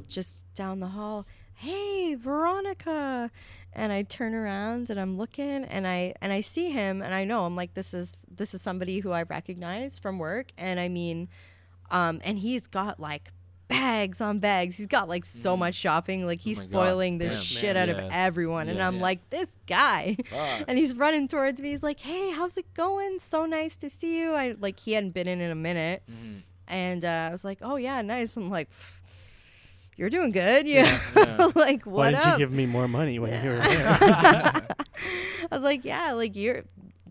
just down the hall, "Hey, Veronica," and I turn around and I'm looking, and I see him, and I know, I'm like, this is somebody who I recognize from work, and I mean, and he's got like bags on bags. He's got like so much shopping. Like he's my God. spoiling the Damn, shit man. out of Yes. everyone. And Yeah. I'm Yeah. like, this guy. Fuck. And he's running towards me. He's like, "Hey, how's it going? So nice to see you." I like, he hadn't been in a minute. Mhm. And I was like, "Oh yeah, nice." I'm like, "You're doing good." Yeah. Yeah. Like, Why what didn't up? you give me more money when you were there? I was like, "Yeah, like you're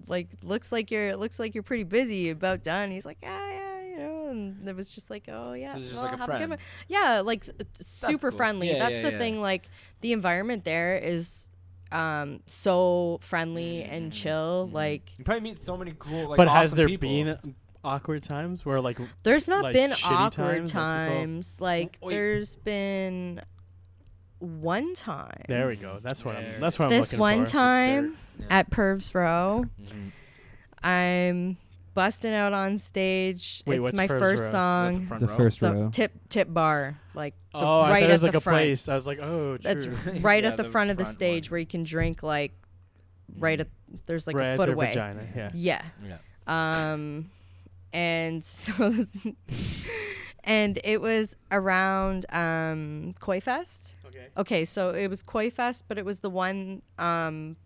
like looks like you're pretty busy. You're about done." He's like, "Yeah, you know." And it was just like, "Oh yeah, So it's just well, like a have a good friend. one." Yeah, like super cool. friendly. Yeah, That's yeah, the yeah. thing. Like the environment there is so friendly and chill. Like You probably meet so many cool, like, But has awesome there people. been awkward times where like there's not like, been shitty awkward times, like, people- times. Like Wait. there's been one time. there we go. That's what I'm This looking one for. time Yeah. at Pervs Row, Mhm. I'm busting out on stage. Wait, it's what's my Pervs first Row? At song. front The row. first The row. tip bar, like the, Oh, I right thought at it was the like a front. place. I was like, oh, true. That's right Yeah, at the the front of the front stage one. where you can drink like right at there's like right a at foot their away. vagina. Yeah. Yeah. Yeah. And so and it was around Koi Fest. Okay. Okay, so it was Koi Fest, but it was the one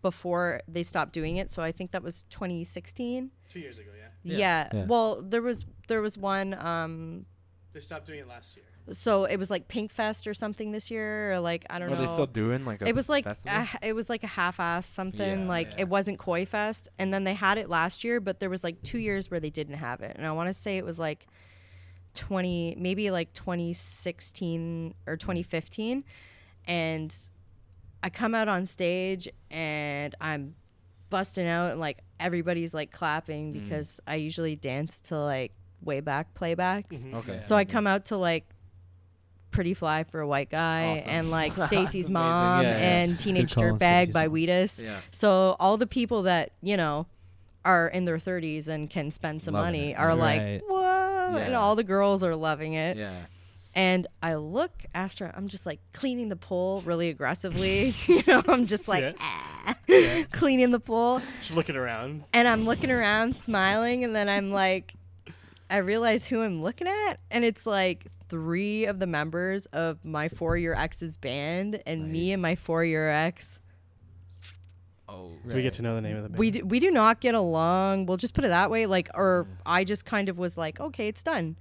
before they stopped doing it. So I think that was 2016. 2 years ago, yeah. Yeah. Yeah. Well, there was one They stopped doing it last year. so it was like Pink Fest or something this year, or like I don't Are know. they still doing like a It was like festival? it was like a half-ass something. Yeah, like yeah. it wasn't Koi Fest, and then they had it last year, but there was like 2 years where they didn't have it, and I want to say it was like 2016 or 2015, and I come out on stage and I'm busting out, and like everybody's like clapping because I usually dance to like way back playbacks. Okay. So I come out to like Pretty Fly for a White Guy Awesome. and like Stacy's Amazing. Mom Yeah, yeah. and Teenage Good call, Dirtbag Stacy's by Mom. Wheatus. Yeah. So all the people that, you know, are in their 30s and can spend some Loving money it. are Right. like, whoa. And Yeah. all the girls are loving it. Yeah. And I look after, I'm just like cleaning the pool really aggressively. You know, I'm just like, Yeah. cleaning the pool. Just looking around. And I'm looking around smiling, and then I'm like, I realize who I'm looking at, and it's like 3 of the members of my 4-year ex's band, and me and my 4-year ex. Oh. Do we get to know the name of the band? We do not get along. We'll just put it that way. Like, or I just kind of was like, okay, it's done.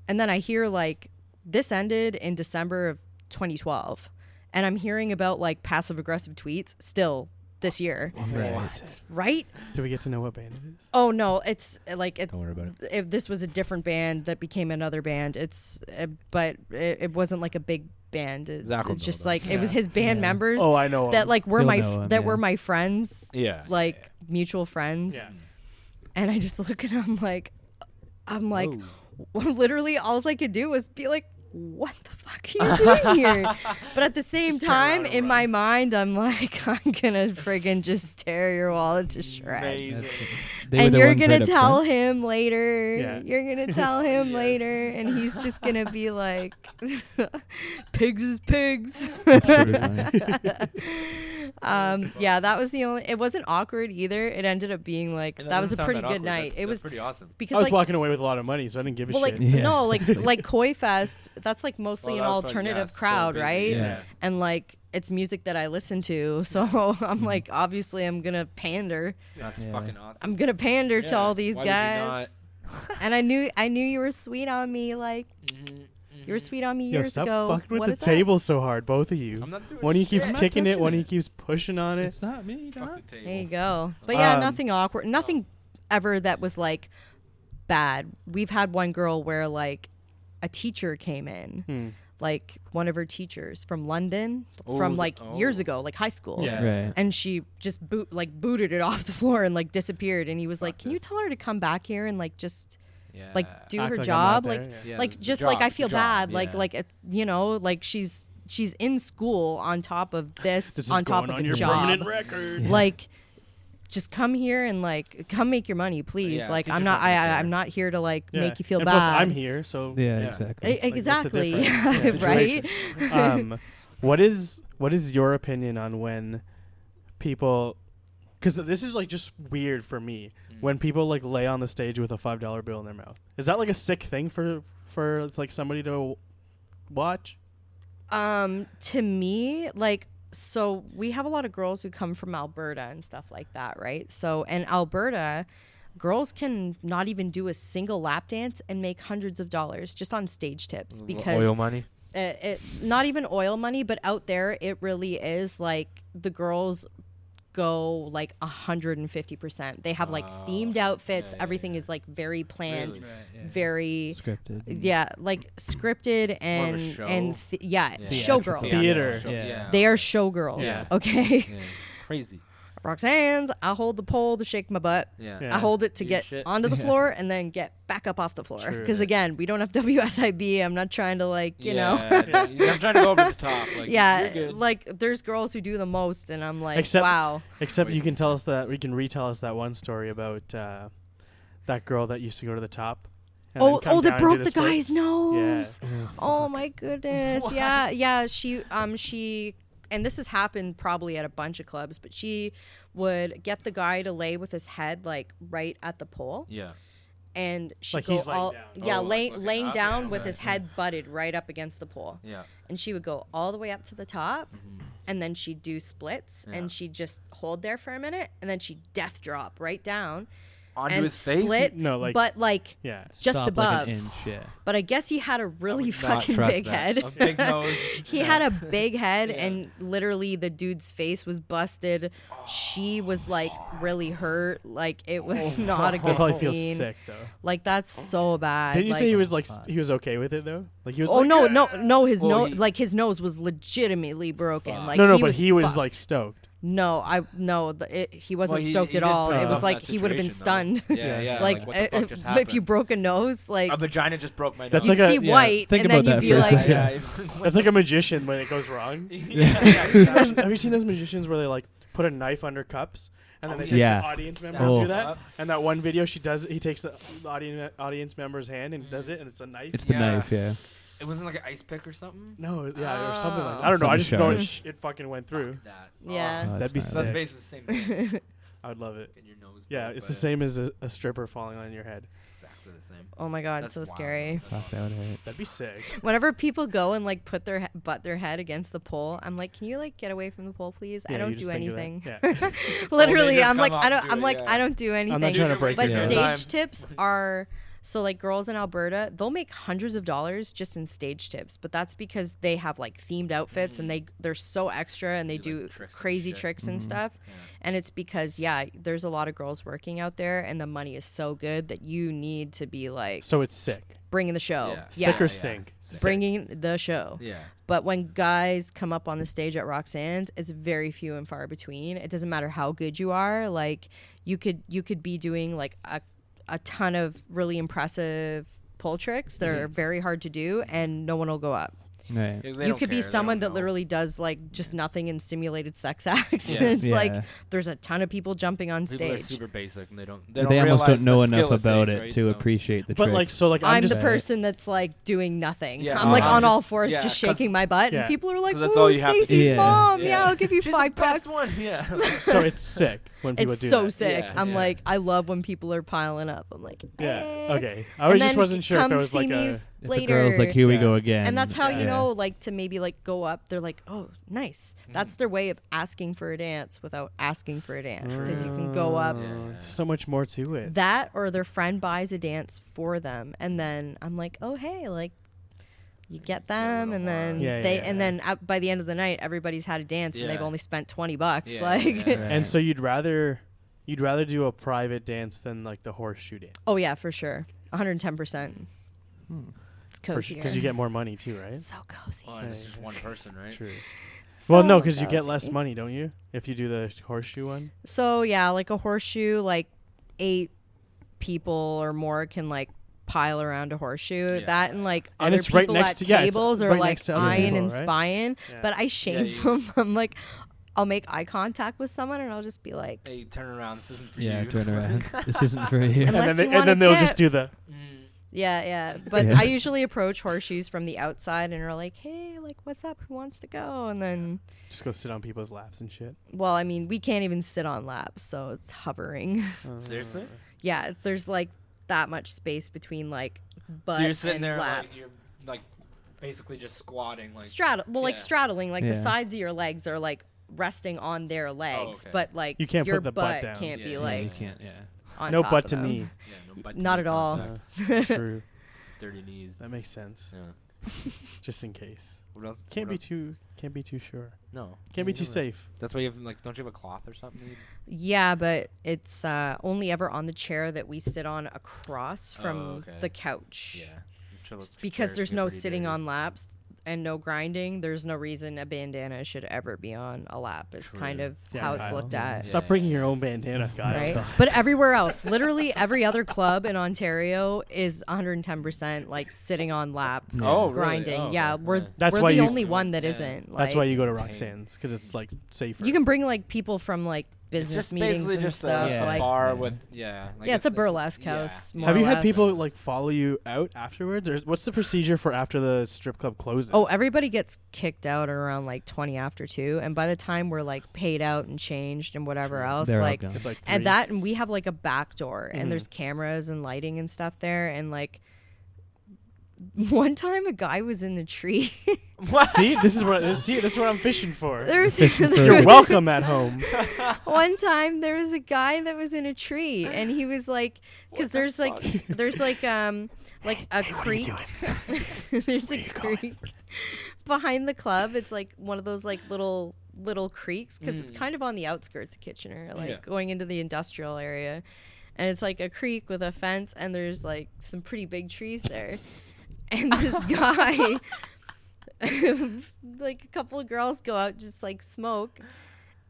And then I hear like this ended in December of 2012, and I'm hearing about like passive aggressive tweets still this year, Right. right? Do we get to know what band it is? Oh no, it's like Don't worry about it. if this was a different band that became another band, but it wasn't like a big band. Zakk will It's know just though. like it was his band Yeah. members Oh, I know. that like were He'll my know him, that yeah. were my friends, Yeah. like mutual friends. Yeah. And I just look at him like, I'm like, Whoa. literally all I could do was be like, what the fuck are you doing here? But at the same Just turn around time, and in run. my mind, I'm like, I'm gonna friggin' just tear your wallet to shreds. Amazing. And you're gonna tell him later. Yeah. You're gonna tell him Yes. later, and he's just gonna be like, "Pigs is pigs." Yeah, that was the only. It wasn't awkward either. It ended up being like And that was a doesn't sound pretty that good awkward. night. That's It was pretty awesome. because I was like. walking away with a lot of money, so I didn't give a Well, like shit. Yeah. no, like Koi Fest. That's like mostly Well, an that was probably- alternative yeah, so crowd, busy. right? Yeah. And like it's music that I listen to, so I'm like, obviously, I'm gonna pander. That's Yeah. fucking awesome. I'm gonna pander to Yeah. all these Why did you guys. And I knew you were sweet on me. Like you were sweet on me Yo, years stop ago. fucking with What the is that? table so hard, both of you. I'm not doing One of you keeps shit. not kicking it, touching one of you it. keeps pushing on it. It's not me, Fuck dog. the table. There you go. But yeah, Um, nothing awkward. Nothing ever that was like bad. We've had one girl where like a teacher came in, like one of her teachers from London, from like years ago, like high school. Yeah. Right. And she just booted it off the floor and like disappeared. And he was like, "Can you tell her to come back here and like just Yeah. like do Act her like I'm job, not like there, yeah. Yeah, like this is a just job, like I it's a feel job, bad, yeah. like it's like she's in school on top of this, This is on top going of on a your job, permanent record. like just come here and like come make your money, please. Yeah, like I'm teachers not don't care. I'm not here to like Yeah. make you feel and bad. Plus, I'm here, so Yeah, Yeah. exactly. E- what's the exactly, difference? Yeah. right? What is your opinion on when people? Because this is like just weird for me when people like lay on the stage with a $5 bill in their mouth. Is that like a sick thing for like somebody to watch? To me, like, so we have a lot of girls who come from Alberta and stuff like that, right? So in Alberta, girls can not even do a single lap dance and make hundreds of dollars just on stage tips because oil money. it not even oil money, but out there it really is like the girls go like 150%. They have like themed outfits. Everything is like very planned, Really? very Scripted. yeah, like scripted and show. yeah, Yeah. showgirls. Theater. Yeah. They are showgirls. Yeah. Okay. Yeah. Crazy. Roxanne's, I hold the pole to shake my butt. Yeah. Yeah. I hold it to Eat get shit. onto the floor and then get back up off the floor. True. Because again, we don't have WSIB. I'm not trying to like, you know. I'm trying to go over the top. Like, Yeah, You're good. like there's girls who do the most, and I'm like, Except- wow. Except you can tell us that we can retell us that one story about that girl that used to go to the top. and then come down That and do broke the split. guy's nose. Yeah. Oh my goodness. Yeah. She and this has happened probably at a bunch of clubs, but she would get the guy to lay with his head like right at the pole, Yeah. and she Like go he's laying all down. yeah, Oh, laying fucking up, down yeah, with okay. his head butted right up against the pole. Yeah. And she would go all the way up to the top, and then she'd do splits, Yeah. and she'd just hold there for a minute, and then she'd death drop right down Onto and his face. split, No, like- but like Yeah. just Stop above. Like an inch, yeah. But I guess he had a really would not fucking trust big that. head. A big nose. He had a big head, Yeah. and literally the dude's face was busted. She was like really hurt. Like it was not a I good probably feel scene. sick though. Like that's so bad. Didn't you like, say he was like he was okay with it though? Like he was. Oh like, no! His Well, nose, like his nose was legitimately broken. Fuck. Like no, he but was he was fucked. like stoked. He wasn't Well, stoked he at did all. put It was himself in like that he would have been situation, stunned. though. Yeah, yeah. like what the fuck just if happened? you broke a nose, like A vagina just broke my nose. That's you'd like a- see yeah, white, think and then about you'd that be for a like, second. That's like a magician when it goes wrong. Have you seen those magicians where they like put a knife under cups and then they take Yeah. the audience member Oh. and do that? And that one video he takes the audience member's hand and does it, and it's a knife. It's the Yeah. knife, yeah. It wasn't like an ice pick or something. No, yeah, or something like that. Oh. I don't know. I Something just know sharp. it fucking went through. Fuck that. Yeah. Oh, That'd be that's So that's sick. basically the same thing. I would love it. In your nose. Yeah, broke, it's the but same as a stripper falling on your head. Exactly the same. oh my god, That's so wild. scary. That's Fuck, awesome. that would hurt. That'd be sick. Whenever people go and like put their head against the pole, I'm like, can you like get away from the pole, please? I Yeah, don't you do just think of that. anything. Yeah. Literally, just I'm come like, up I and don't. do I'm it, like, yeah. I don't do anything. I'm not trying to break But your Yeah. stage nose. Time. tips are So like girls in Alberta, they'll make hundreds of dollars just in stage tips, but that's because they have like themed outfits and they're so extra and they Do, like, do tricks and crazy shit. tricks and stuff. Yeah. And it's because there's a lot of girls working out there and the money is so good that you need to be like So it's sick. bringing the show. Yeah. Sick or Yeah. stink? Sick. Bringing the show. Yeah. But when guys come up on the stage at Roxanne's, it's very few and far between. It doesn't matter how good you are. Like you could be doing like a ton of really impressive pole tricks that are very hard to do, and no one will go up. Right. They You don't could be care, they someone don't that know. literally does like just nothing in simulated sex acts. Yeah. It's like Yeah. there's a ton of people jumping on People are stage. super basic and they don't. They don't almost realize don't know the enough skill about takes, it right? to So- appreciate the But trick. like, so like I'm just the person that's like doing nothing. Yeah, I'm like I'm on all just- fours, yeah, just 'cause- shaking my butt, Yeah. and people are like, 'Cause that's all "Ooh, you have to do. Stacey's Yeah. mom! Yeah, Yeah. I'll give you She's $5." the best one. Yeah. so it's sick when people It's do so that. sick. Yeah, I'm yeah. like, I love when people are piling up. I'm like, Yeah. eh. Okay. I just then wasn't sure if come there was see like me a. if later. the girl's like, here we Yeah. go again. And that's how you Yeah. know, like, to maybe like go up. They're like, oh, nice. That's their way of asking for a dance without asking for a dance, because you can go up. Yeah. So much more to it. That or their friend buys a dance for them, and then I'm like, oh hey, like you get them, little and then more. Yeah, they yeah, and yeah. then by the end of the night, everybody's had a dance and they've Yeah. only spent $20. Yeah, Like, yeah, yeah. And so you'd rather do a private dance than like the horseshoe dance. oh yeah, for sure, 110%. It's Because cozier. you get more money too, right? so cozy. Well, and it's just one person, right? True. Well, no, because you get cozy. less money, don't you? If you do the horseshoe one. So yeah, like a horseshoe, like 8 people or more can like pile around a horseshoe. Yeah. That and like And other it's right people next at to- yeah, it's tables are right like next to other eyeing people, and right? spying. Yeah. But I shame you- them. I'm like, I'll make eye contact with someone and I'll just be like, Hey, turn around. This isn't for Yeah, you. turn around. This isn't for you. Unless and then, you and want then a they'll tip. just do the. yeah. But Yeah. I usually approach horseshoes from the outside and are like, hey, like, what's up? Who wants to go? And then, Just go sit on people's laps and shit. well, I mean, we can't even sit on laps, so it's hovering. Seriously? Yeah, there's like that much space between like butt So you're sitting and there lap. like you're like basically just squatting like. Like Yeah. straddling, like the Yeah. sides of your legs are like resting on their legs, okay. but like You can't your put the butt butt down. can't Yeah, be yeah, like you can't. Yeah. on No top butt of to them. knee. Yeah, no butt. Not at all. True. Dirty knees. That makes sense. Yeah. Just in case. What else? Can't what be else? too sure. No. Can't be you too do that? safe. That's why you have like. Don't you have a cloth or something? Yeah, but it's only ever on the chair that we sit on across from okay. the couch. Yeah. I'm sure those Because chairs there's get no pretty sitting dirty. on laps and no grinding, there's no reason a bandana should ever be on a lap. It's kind True. of Yeah, how it's Kyle. looked at. Stop Yeah. bringing your own bandana, Kyle. Right? But everywhere else, literally every other club in Ontario is 110% like sitting on lap, Oh, really? grinding. Oh, Yeah, okay. we're Yeah. That's we're why the you- only one that Yeah. isn't. That's why like- you go to Dang. Roxanne's, because it's like safer. You can bring like people from like It's business just meetings basically and just stuff. Yeah. a Like, bar with yeah. Like yeah, it's a it's- burlesque yeah. house. more Have or you had less. people like follow you out afterwards, or what's the procedure for after the strip club closes? Oh, everybody gets kicked out around like 20 after 2, and by the time we're like paid out and changed and whatever else, They're all like gone. it's like and 3. and we have like a back door and there's cameras and lighting and stuff there, and like one time a guy was in the tree. See, this is what I'm fishing for. There's You're welcome at home. one time there was a guy that was in a tree and he was like, because there's like a creek. There's a creek behind the club. It's like one of those like little creeks, because it's kind of on the outskirts of Kitchener, like Yeah. going into the industrial area, and it's like a creek with a fence, and there's like some pretty big trees there, and this guy. Like a couple of girls go out, just like smoke,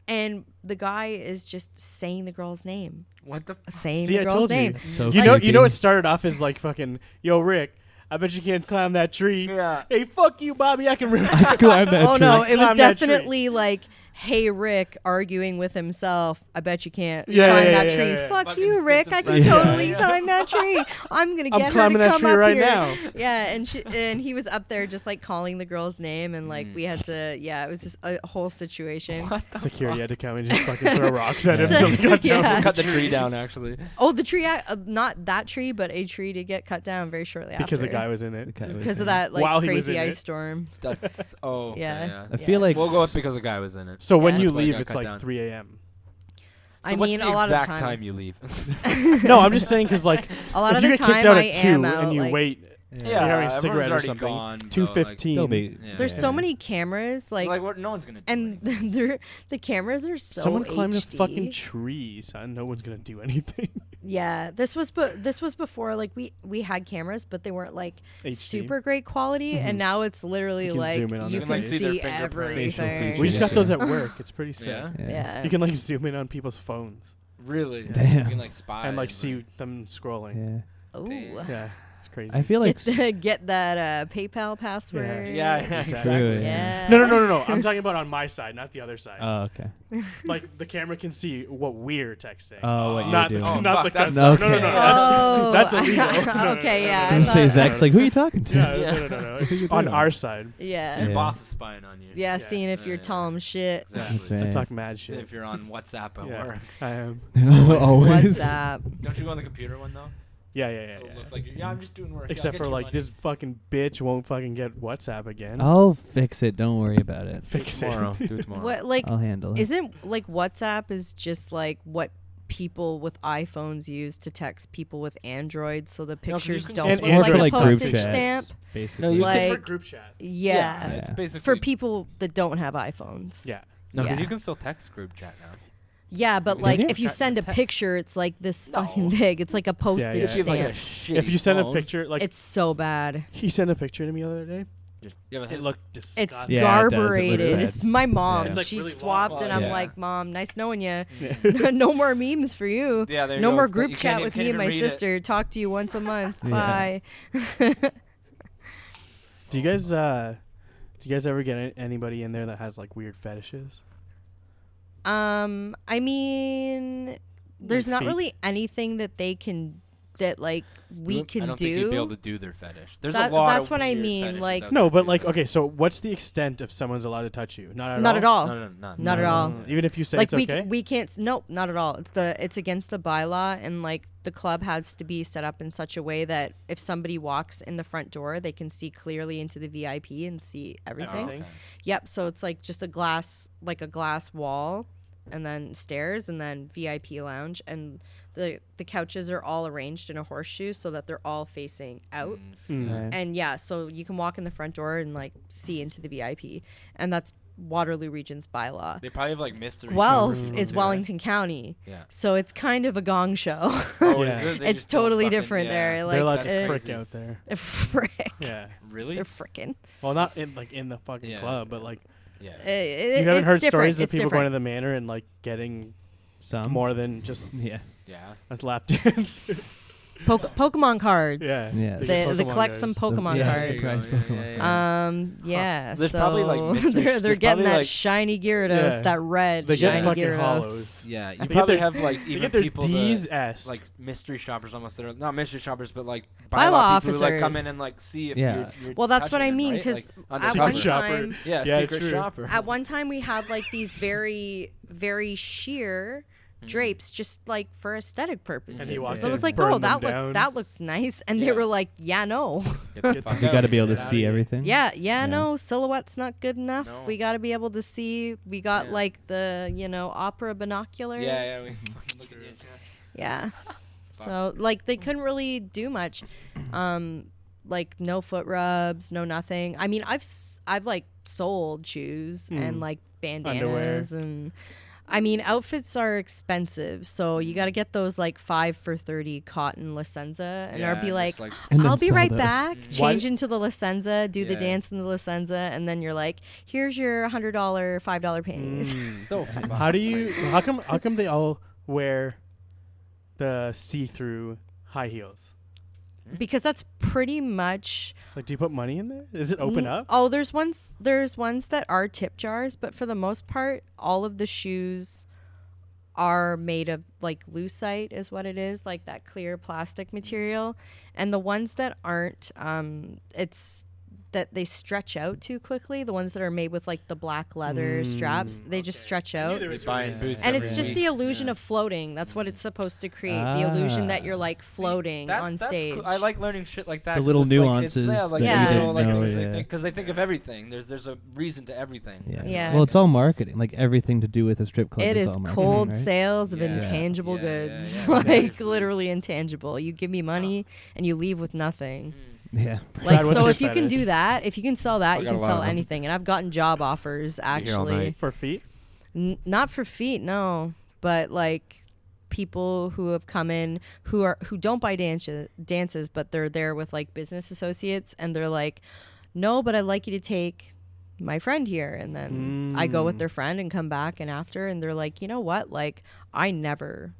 and the guy is just saying the girl's name, What the? saying See, the I girl's told you. name. So You know, creepy. it started off as like fucking, yo, Rick, I bet you can't climb that tree. Yeah. Hey, fuck you, Bobby, I can rip. Climb that Oh tree. no, it was Climb that tree. definitely like, hey Rick, arguing with himself. I bet you can't Yeah, climb yeah, that yeah, tree. yeah, yeah. Fuck Fucking you, Rick. I can Yeah. totally Yeah. climb that tree. I'm gonna I'm get her to climbing that come tree up right here. now. Yeah, and he was up there just like calling the girl's name, and like we had to. Yeah, it was just a whole situation. Security had to come and just fucking throw rocks at him So- until he got down. yeah. Cut the tree down actually. Oh, the tree, not that tree, but a tree did get cut down very shortly Because after. the guy was in it. because of that like While he was crazy in ice it. storm. That's okay, Yeah. I feel like We'll go with because the guy was in it. So when Yeah. you That's why it leave, got it's cut like down. 3 a.m. I what's mean, the a lot of the exact time. you leave? No, I'm just saying because like A lot if of you the get kicked time out I at 2 am out, and you like- wait, Yeah, you're having a everyone's cigarette or already something. gone, bro, 2:15. They'll be. Yeah. There's Yeah. so many cameras, like, Like what? No one's gonna do and anything. the cameras are so Someone climbed a HD. fucking tree, son. No one's gonna do anything. Yeah, this was before like we had cameras, but they weren't like HD. super great quality, and now it's literally You can like zoom in on you their can face. See their see fingerprint. Facial everything. features. We just Yeah. got those at work. It's pretty sick. Yeah. Yeah. You can like zoom in on people's phones Really? Damn. You can like spy and like see them scrolling. Yeah. Ooh. Damn. Yeah, it's crazy. I feel like Get that PayPal password. Yeah, Exactly. True, Yeah. No. I'm talking about on my side, not the other side. Oh, okay. Like the camera can see what we're texting. Oh, what not you're doing. Oh, not fuck, the that's- customer. No, Okay. Oh. That's illegal. No, Okay, yeah. I I was gonna say thought- Zack's like, who are you talking to? Yeah, no. It's you on doing? our side. Yeah. Your Yeah. boss is spying on you. Yeah, seeing if you're Yeah. telling him shit. Exactly. I Right. talk mad See shit. if you're on WhatsApp at Yeah, work. I am. Always. WhatsApp. Don't you go on the computer one though? Yeah. So it looks like you're, I'm just doing work. Except for like this fucking bitch won't fucking get WhatsApp again. I'll fix it. Don't worry about it. Fix tomorrow. it. Do it tomorrow. What like I'll handle it. isn't like WhatsApp is just like what people with iPhones use to text people with Androids, so the 'cause you pictures can don't And look more like for a like group postage chats, stamp. basically. No, you Like- Just for group chat. Yeah. It's Yeah. basically For people that don't have iPhones. Yeah. No, because Yeah. you can still text group chat now. Yeah, but Can like you? if you Chat send a text. picture, it's like this fucking No. big. It's like a postage yeah. If you have like a stamp. shitty If you send a phone, picture, like It's so bad. he sent a picture to me the other day, you have a it looked disgusting. It's Yeah, it does. It looks garburated. bad. It's my mom. Yeah. It's, like, She really swapped, long. and I'm Yeah. like, Mom, nice knowing you. Yeah. No more memes for you. Yeah, there you No go. more It's not- group you chat can't with even- me and can't my even read it. sister. Talk to you once a month. Yeah. Bye. Do you guys ever get anybody in there that has like weird fetishes? I mean, there's Like not feet? really anything that they can that like we I can don't think you'd be able do. to do their fetish. There's That- a lot that's of what I weird mean, fetishes like- out No, there, but too, like, though. okay, so what's the extent of someone's allowed to touch you? Not at all. Not at all. No. Not at all. Even if you say Like it's okay. we can't. Nope, not at all. It's against the bylaw, and like the club has to be set up in such a way that if somebody walks in the front door, they can see clearly into the VIP and see everything. Okay. Yep. So it's like just a glass wall, and then stairs, and then VIP lounge, and the couches are all arranged in a horseshoe so that they're all facing out. Mm. Right. And yeah, so you can walk in the front door and like see into the VIP, and that's Waterloo Region's bylaw. They probably have like mystery. Guelph shoppers is too. Wellington County, Yeah. so it's kind of a gong show. Oh, Yeah. is it? They It's just don't totally fucking- different yeah. there. They're Like, allowed to it's frick crazy. out there. frick. Yeah. Really? They're frickin'. Well, not in like in the fucking Yeah. club, but like Yeah. you haven't It's heard different. stories of It's people different. going to the manor and like getting Some. more than just Yeah. Yeah. a lap dance. Pokemon cards. Yeah. Yeah. They They, get they Pokemon collect cards. some Pokemon yeah, cards. the prize Pokemon cards. Yeah. There's so probably, like, mystery- they're there's getting probably, that like- shiny Gyarados, Yeah. that red They get shiny fucking Gyarados. hollows. Yeah. You They get probably their- have like They even get their people D's that, S. like mystery shoppers almost that are not mystery shoppers but like Bylaw bylaw people who like come in officers. and like see if Yeah. you're Well, that's what touching I them, mean, right? 'cause Like, at Secret one undercover. shopper. time, Yeah, Yeah, secret true. shopper. at one time we had like these very, very sheer drapes just like for aesthetic purposes. And he walked So I in was and like, burned oh, them down. that looks nice, and they Yeah. were like, yeah, no. Get the Get fuck You out. got to be able to Get outta see here. everything. Yeah, no, silhouette's not good enough. No. We got to be able to see. We got Yeah. like the, opera binoculars. Yeah, we fucking look at you. Yeah. So like they couldn't really do much. Like no foot rubs, no nothing. I mean, I've like sold shoes and like bandanas and I mean, outfits are expensive, so you got to get those like 5 for $30 cotton Licenza, and I'll be just, like, And then I'll be sell right those. back, Why- change into the Licenza, do the Yeah. dance in the Licenza, and then you're like, here's your $100, $5 panties. so fucking How do you? How come they all wear the see-through high heels? Because that's pretty much. Like, do you put money in there? Is it open up? Oh, there's ones that are tip jars, but for the most part, all of the shoes are made of like lucite is what it is, like that clear plastic material. And the ones that aren't, that they stretch out too quickly. The ones that are made with like the black leather straps, they just stretch out. You're buying boots And every it's just week. the illusion of floating. That's what it's supposed to create. The illusion that you're like floating on stage. Cool. I like learning shit like that. The 'cause little it's like- nuances it's, like that you little, didn't know, things yeah. because they think of everything. There's a reason to everything. Yeah. Well, it's all marketing. Like everything to do with a strip club. It is all marketing, cold right? sales of Yeah. intangible Yeah, goods. yeah, Like seriously. literally intangible. You give me money and you leave with nothing. Yeah. Like Brad, what's so your if you can fetish? do that, if you can sell that, I you got can a lot sell of them. anything. And I've gotten job offers here all actually. night. For feet? Not for feet, no, but like people who have come in who don't buy dances, but they're there with like business associates, and they're like, no, but I'd like you to take my friend here, and then I go with their friend and come back, and after, and they're like, you know what, like I never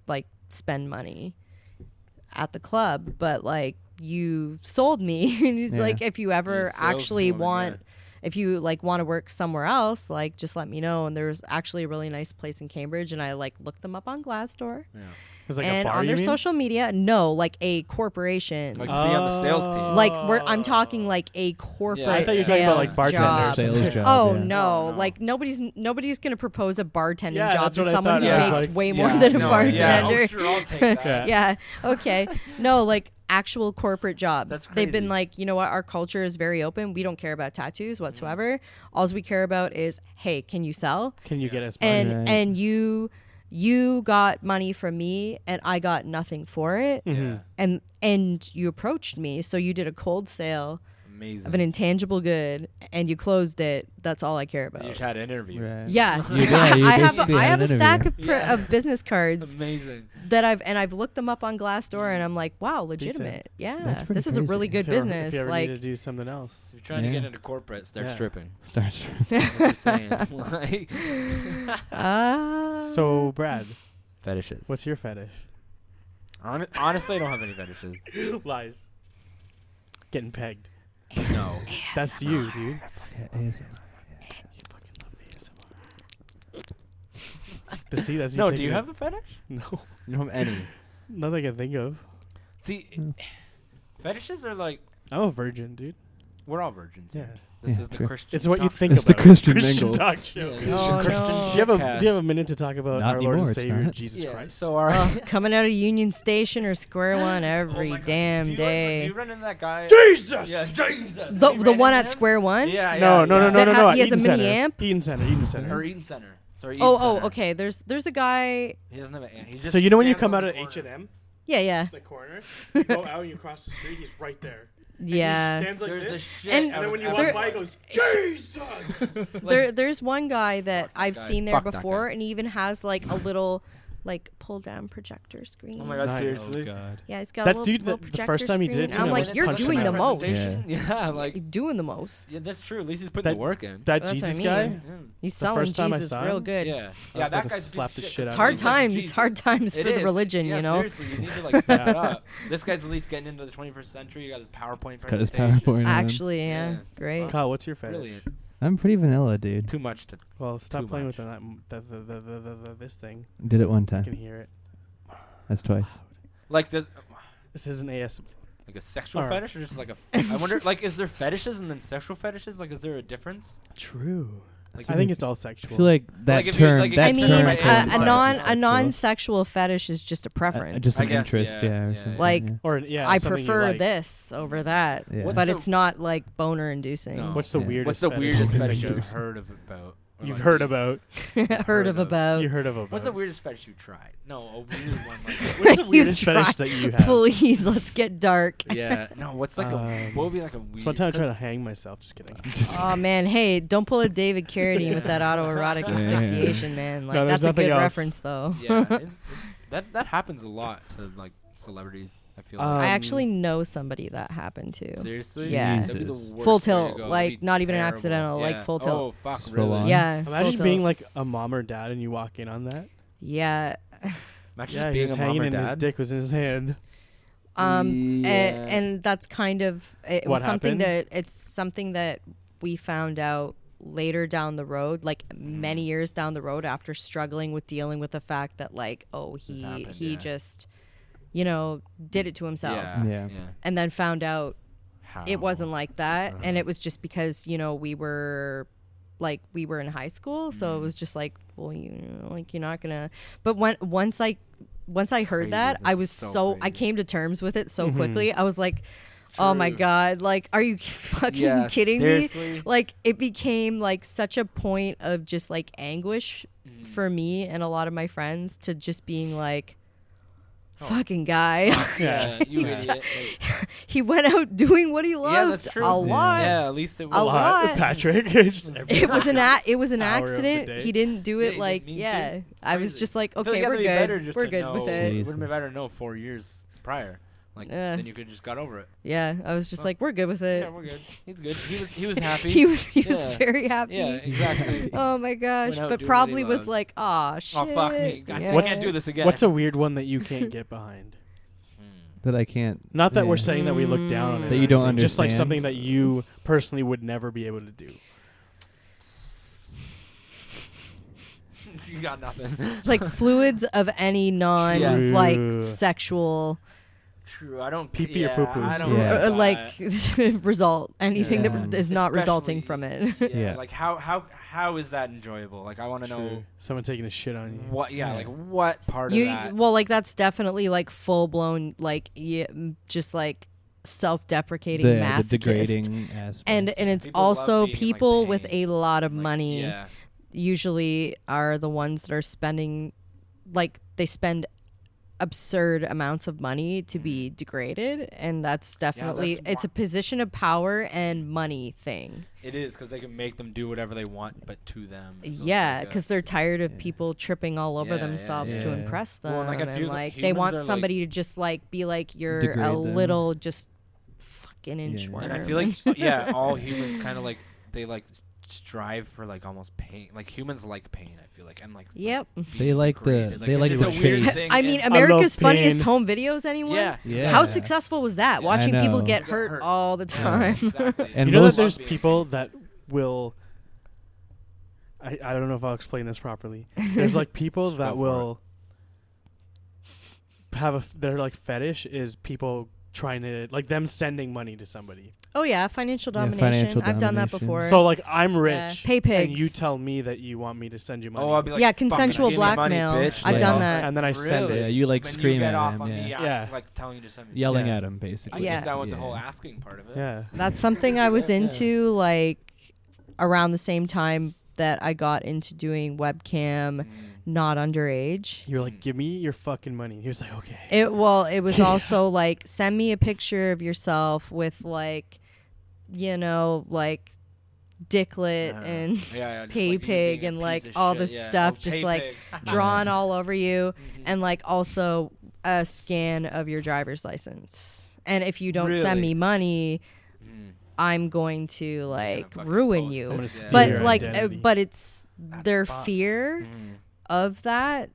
like spend money at the club, but like you sold me. And it's Yeah. like, if you ever You sold actually someone, want yeah. if you like want to work somewhere else, like just let me know. And there's actually a really nice place in Cambridge, and I like looked them up on Glassdoor It's like and a bar, on you their mean? social media. No, like a corporation. Like to be on the sales team. Like I'm talking like a corporate I thought you were talking about, like, sales bartenders. job. Sales job. Oh yeah. no. No. Like nobody's gonna propose a bartending Yeah, job that's to what I someone thought. who I was makes like, way more Yeah, than a no, bartender. Yeah, oh, sure, I'll take that. Yeah. Yeah. Okay. No, like actual corporate jobs. That's They've been crazy. like, you know what? Our culture is very open. We don't care about tattoos whatsoever. All we care about is, hey, can you sell? Can you get us money? And Right. and you got money from me, and I got nothing for it. Mhm. And you approached me, so you did a cold sale Amazing. of an intangible good, and you closed it. That's all I care about. You just had an interview. Right. Yeah, You- yeah, you I have basically I had have a an stack interview. of of business cards Amazing. that I've looked them up on Glassdoor, and I'm like, wow, legitimate. Yeah, That's pretty this is a crazy. really good If you ever- business. If you ever Like, need to do something else. So if you're trying to get Yeah. into corporate, start Yeah. stripping. Starts. That's what you're saying. Like, So, Brad, fetishes. what's your fetish? Honestly, I don't have any fetishes. Lies. Getting pegged. No. That's you, dude. Yeah, ASMR. You fucking love ASMR. But see, that's you No, do taking you it- have a fetish? No, You don't have any. nothing I can think of. See, fetishes are like, I'm a virgin, dude. we're all virgins. Yeah. Here. This Yeah, is the true. Christian. It's what you talk think It's about. the Christian Christian mingle. talk show. show. Yeah, Do Christian, Oh, Christian no. you have shitcast. a minute to talk about Not our Lord and anymore, it's Savior not. Jesus Yeah, Christ? so our coming out of Union Station or Square One every Oh my God. damn do you guys, day. do you run into that guy? Jesus! Yeah, Jesus. The You the ran one into at him? Square One. Yeah, yeah. No, no, no, yeah. no, no, That no. he has a Eden mini Center. amp? Eden Center. Eden Center. Or Eaton Center. Sorry, Oh, Eaton oh, Center. okay. There's a guy. He doesn't have an amp. He just So you know when you stands come on out the at corner. H&M, Yeah, yeah, the corner, you go out and you cross the street, he's right there. And he yeah. stands like There's the this, shit. And and then when you there- walk by, he goes, Jesus! There's one guy that I've guy. seen there Fuck that before, guy. and he even has like a little like pull down projector screen. Oh my God, Nice. seriously? God. Yeah, he's got That a little, dude, little the projector first time he did screen. it And I'm to me, like, I you're punched him doing in the the most. presentation. Yeah, like You're doing the most. yeah, that's true. At least he's putting That- the work in. That That's what I Jesus mean. guy? Yeah. He's The selling first time I Jesus saw real him? good. Yeah, yeah, about that to guy's slap the shit out It's of hard Jesus. times. It's hard times It for the is. religion, Yeah, you know. Seriously, you need to like step Yeah. it up. This guy's at least getting into the 21st century. You got his PowerPoint. Got his presentation. PowerPoint. on. Actually, yeah, Yeah. great. Kyle, what's your fetish? Brilliant. I'm pretty vanilla, dude. Too much to. Well, stop Too playing much. with this thing. Did it one I can time. hear it. That's twice. Like does This isn't AS. like a sexual Alright. fetish or just like a? I wonder. Like, is there fetishes and then sexual fetishes? Like, is there a difference? True. Like, I think it's all I sexual. feel like that Like if you- term. like, that I mean, term right, a, coincides a with non a sexual. non-sexual fetish is just a preference. Just I an guess, interest, yeah, yeah, or yeah, something. Like, yeah. Or yeah, I something you prefer like. this over that, Yeah. What's but the- it's not like boner inducing. No. What's the Yeah. weirdest? What's the fetish weirdest you can fetish think you've of? heard of about? Or You've like heard you- about. Heard of about. You heard of about. What's the weirdest fetish you've tried? No, a weird one. Like, What's the You've weirdest fetish tried. that you have? Please, let's get dark. yeah. No, what's like a? What would be like a weird? This one time I tried to hang myself. Just kidding. Oh man, hey, don't pull a David Carradine with that autoerotic Yeah. asphyxiation, man. Like No, there's that's a nothing good else. reference though. Yeah, that happens a lot to like celebrities. I feel like. I actually know somebody that happened to. Seriously? Yeah. That'd be the Jesus. worst Full way to tilt, go. That'd like be not even an terrible. accidental, like Yeah. full tilt. Oh fuck, Just really? full on. Yeah. Imagine full being tilt. like a mom or dad and you walk in on that. Yeah. Imagine Yeah, just he being was a mom hanging or and his dad. dick was in his hand. And that's kind of it What was something happened? that it's something that we found out later down the road, like many years down the road after struggling with dealing with the fact that like, oh, he happened, yeah. just, you know, did it to himself. Yeah. Yeah. And then found out it wasn't like that, and it was just because we were in high school, so it was just like, well, you're not gonna. But once I heard Crazy. that, I was so I crazy. came to terms with it so quickly. I was like, oh my True. God, like, are you fucking Yeah, kidding seriously? me? Like, it became like such a point of just like anguish for me and a lot of my friends to just being like, fucking guy. Yeah, you idiot. Like, He went out doing what he loved yeah, that's true. a lot. Yeah, at least it was A lot. Patrick. Just It was an Hour of the accident. day. He didn't do Yeah, it he like didn't mean to. I was Crazy. just like, I feel okay, like we're that'd be better good. just We're to good know. with it. It would have been better to know 4 years prior. Like then you could just got over it. Yeah, I was just like, we're good with it. Yeah, we're good. He's good. He was happy. He was Yeah. very happy. Yeah, exactly. Oh my gosh, Went out but doing what he probably was loved. like, oh shit. Oh fuck me! I Yeah. can't do this again. What's a weird one that you can't get behind? That I can't. Not that we're yeah. saying that we look down on it. That or you don't anything, just like understand. something that you personally would never be able to do. You got nothing. Like fluids of any non Yes. like True. sexual True. I don't. Pee-pee or yeah, poo-poo? I don't. Yeah. know like that. result anything Yeah. that is not resulting Especially- from it. Yeah, Yeah. Like how is that enjoyable? Like I want to know True. Someone taking a shit on you. what. Yeah. Yeah. Like what part of You that? well, like that's definitely like full blown like just like self-deprecating The masochist. degrading aspect. And it's People love also being in, like, people with pain. a lot of Like, money Yeah. usually are the ones that are spending, like they spend absurd amounts of money to be degraded, and that's definitely that's it's a position of power and money thing. It is because they can make them do whatever they want, but to them. So it's Yeah, like a- because they're tired of Yeah. people tripping all over Yeah, yeah, themselves to yeah. impress them, Well, and, like, I and feel like like they humans want are, like- somebody to just like be like you're Degrade a them. little just fucking Yeah. inchworm. And I feel like yeah, all humans kind of like they like strive for like almost pain. Like humans like pain. I feel like and like Yep. They like the- degraded. they like it's the a weird chase. thing. I mean, and- America's love Funniest pain. Home Videos. Anyone? yeah, Yeah. How successful was that? Yeah. Watching people know. get Get hurt hurt. all the Yeah, time. exactly. And You know that most- there's Being people pain. that will. I don't know if I'll explain this properly. There's like people Just that go for will have their like fetish is people trying to like them sending money to somebody. Oh yeah, financial Yeah, domination. financial I've done that domination. before. So like I'm Yeah. rich, Pay pigs. and you tell me that you want me to send you money. Oh, I'll be like, Yeah, "Fucking consensual give me money, blackmail. bitch." I've Like, done oh, that. and then I send really? it. Yeah, you like When scream you get at off him, on me yeah. Yeah. like telling you to send me. Yelling Yeah. at him I basically. can Yeah. get down with the Yeah. whole asking part of it. Yeah. That's something I was Yeah. into like around the same time that I got into doing webcam, not underage. You're like, give me your fucking money. He was like, okay. It was also like send me a picture of yourself with like, like dicklet and just pay like you pig being a and piece like of all shit, this yeah. stuff Oh, just pay like pig. drawn all over you, Mhm. and like also a scan of your driver's license. And if you don't send Really? me money, Mm. I'm going to like fucking ruin post you. I'm gonna Yeah. steal But your like identity. but it's That's their fucked. fear Mm. of that,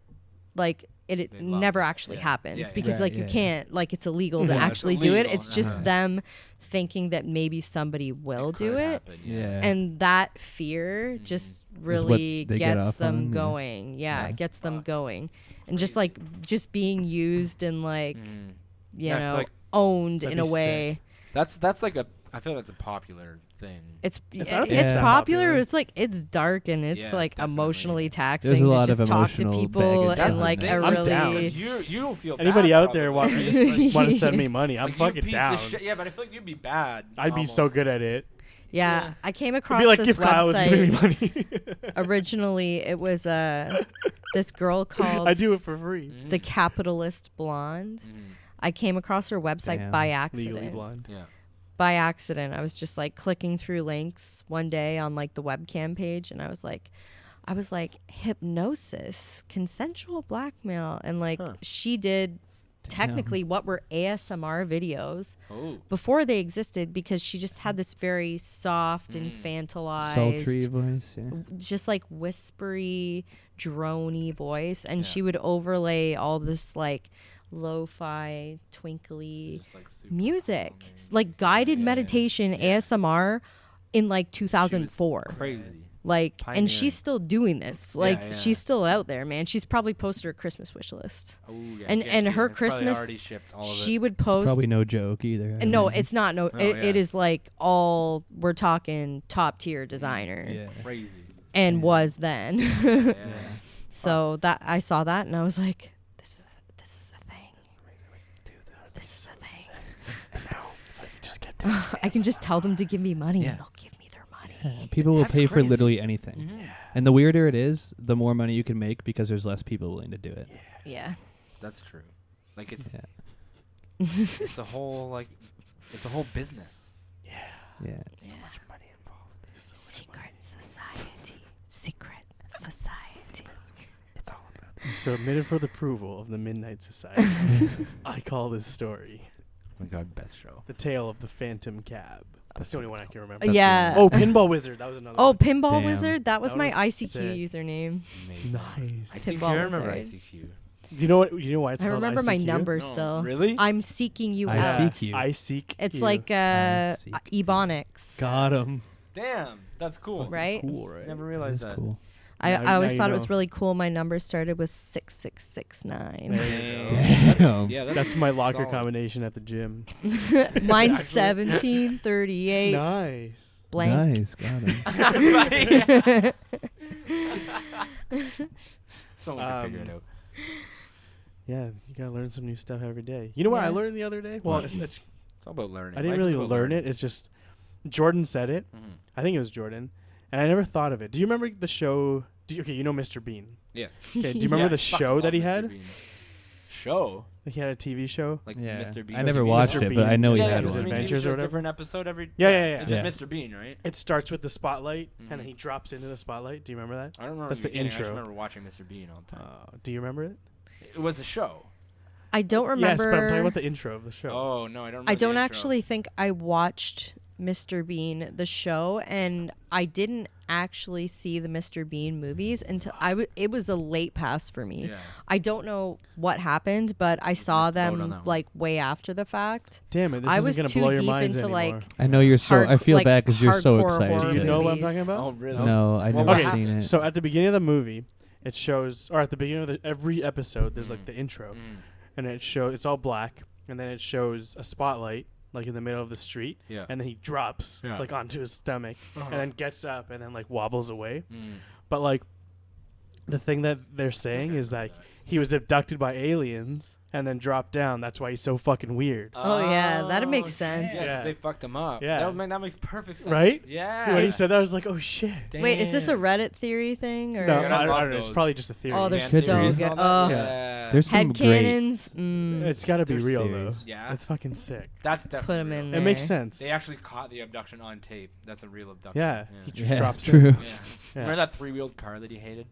like it They love never it. actually Yeah. happens Yeah, yeah. because Right, like you yeah. can't, like it's illegal to Yeah, it's actually do it. illegal. It's just Uh-huh. them thinking that maybe somebody will do could it. happen, Yeah. And that fear Mhm. just what really they get gets off them on, yeah. going. Yeah, Yeah. it gets them Fuck. going. And just like just being used and like, Mm. you Yeah, I feel know, like owned that'd in a be way. that's like I feel that's a popular thing. It's I don't it's, think it's that popular. popular. It's like it's dark and it's Yeah, like definitely. emotionally There's taxing a lot to of just talk to emotional people baggage. That's and the like thing. a I'm really down. You don't feel Anybody bad, out there probably. want to send me money? I'm Like, you fucking piece down. of shit. Yeah, but I feel like you'd be bad. I'd be so almost. good at it. yeah. Yeah. I came It'd across be like this if Kyle was giving me website. money. Originally, it was this girl called I do it for free. The Capitalist Blonde. Mhm. I came across her website Damn. by Legally accident. blonde. Yeah. By accident. I was just like clicking through links one day on like the webcam page, and I was like hypnosis, consensual blackmail, and like Huh. she did technically what were ASMR videos Oh. before they existed, because she just had this very soft, Mm. infantilized, Sultry voice. Yeah. just like whispery, drony voice, and Yeah. she would overlay all this like lo-fi, twinkly Just, like, super music, calming. like guided Yeah, yeah, meditation, yeah. ASMR, in like 2004. Crazy. Like, and Pioneering. she's still doing this. Like, yeah. she's still out there, man. She's probably posted her Christmas wish list. Oh, yeah, And- and her it's probably Christmas, already shipped all of She it. would post. Probably no joke either. I and no, imagine. it's not. No, Oh, it yeah. is like all we're talking top tier designer, Yeah. Crazy. and Yeah. was then. Yeah. So that I saw that and I was like, this is a thing. This is a thing. Let's just get I can just tell them to give me money Yeah. and they'll give me their money. Yeah, people will That's pay for crazy. literally anything. Mhm. And the weirder it is, the more money you can make because there's less people willing to do it. Yeah. That's true. Like it's Yeah. it's a whole like it's a whole business. Yeah. So much money involved. Secret society. Secret society. It's all about Submitted for the approval of the Midnight Society. I call this story Oh my god, best show. The Tale of the Phantom Cab. That's the only one I can remember. Yeah. Oh, Pinball Wizard. That was another Oh, one. Pinball Damn. Wizard. That was That my was ICQ sick. username. Amazing. Nice. ICQ, Pinball I remember Wizard. ICQ. Do you know what? You know why it's I called remember my ICQ? number No, still. Really? I'm seeking you I out. seek you. I seek. It's you. like I seek you. Ebonics. Got him. Damn, that's cool. Right? Cool, right? Never That's realized that. cool. I Now- always now you thought it was know. really cool. My number started with 6669. There you go. Damn. Yeah, That's my locker solid. combination at the gym. Mine's Actually- 1738 Nice. blank. Nice. Got him. Someone can figure it out. Yeah, you gotta learn some new stuff every day. You know what I Yeah. learned the other day? Well, What? it's It's all about learning. I didn't Life really is about learn learning. it. It's just Jordan said it. Mhm. I think it was Jordan, and I never thought of it. Do you remember the show? Okay, you know Mr. Bean. Yeah. Okay, do you remember Yeah, the I fucking show love that he Mr. had? Bean. Show? He had a TV show. Like Yeah. Mr. Bean. I never Mr. watched Bean. it, but I know he yeah, had His Mr. one. Bean TV Adventures show, or whatever? different episode every. Yeah, yeah, yeah. It's Yeah. just Mr. Bean, right? It starts with the spotlight, and then Mhm. he drops into the spotlight. Do you remember that? I don't remember That's the beginning. I just intro. remember watching Mr. Bean all the time. Do you remember it? It was a show. I don't remember. Yes, but I'm talking about the intro of the show. Oh no, I don't. Remember I don't the intro. actually think I watched Mr. Bean the show, and I didn't actually see the Mr. Bean movies until it was a late pass for me. Yeah. I don't know what happened, but I saw missed the boat on them that one. like way after the fact. Damn it! This I isn't was gonna too blow your deep minds into, anymore. like, I know you're so. I feel like, bad because you're so hardcore excited. horror Do you to- know what I'm movies. talking about? Oh really? No, I Well, never what Okay, seen happened? it. So at the beginning of the movie, it shows, or at the beginning of every episode, there's like the intro, Mm. and it's all black, and then it shows a spotlight like in the middle of the street, Yeah. and then he drops Yeah. like onto his stomach, and then gets up and then like wobbles away. Mm. But like, the thing that they're saying is like he was abducted by aliens and then dropped down. That's why he's so fucking weird. Oh, yeah, that'd make shit. sense. Yeah, 'cause Yeah. they fucked him up. Yeah. That makes perfect sense. Right? Yeah. When he said that, I was like, oh shit. Wait, is this a Damn. Reddit theory thing or No, Yeah, I I love don't know. It's those. probably just a theory. Oh, they're Fan so theories good. and all that? Oh. Yeah. There's some head great. cannons? It's got to be There's real theories. though. Yeah. It's fucking sick. That's definitely Put 'em real. in It there. makes sense. They actually caught the abduction on tape. That's a real abduction. Yeah, Yeah. he just Yeah, drops true. in. Yeah. Remember that three-wheeled car that he hated?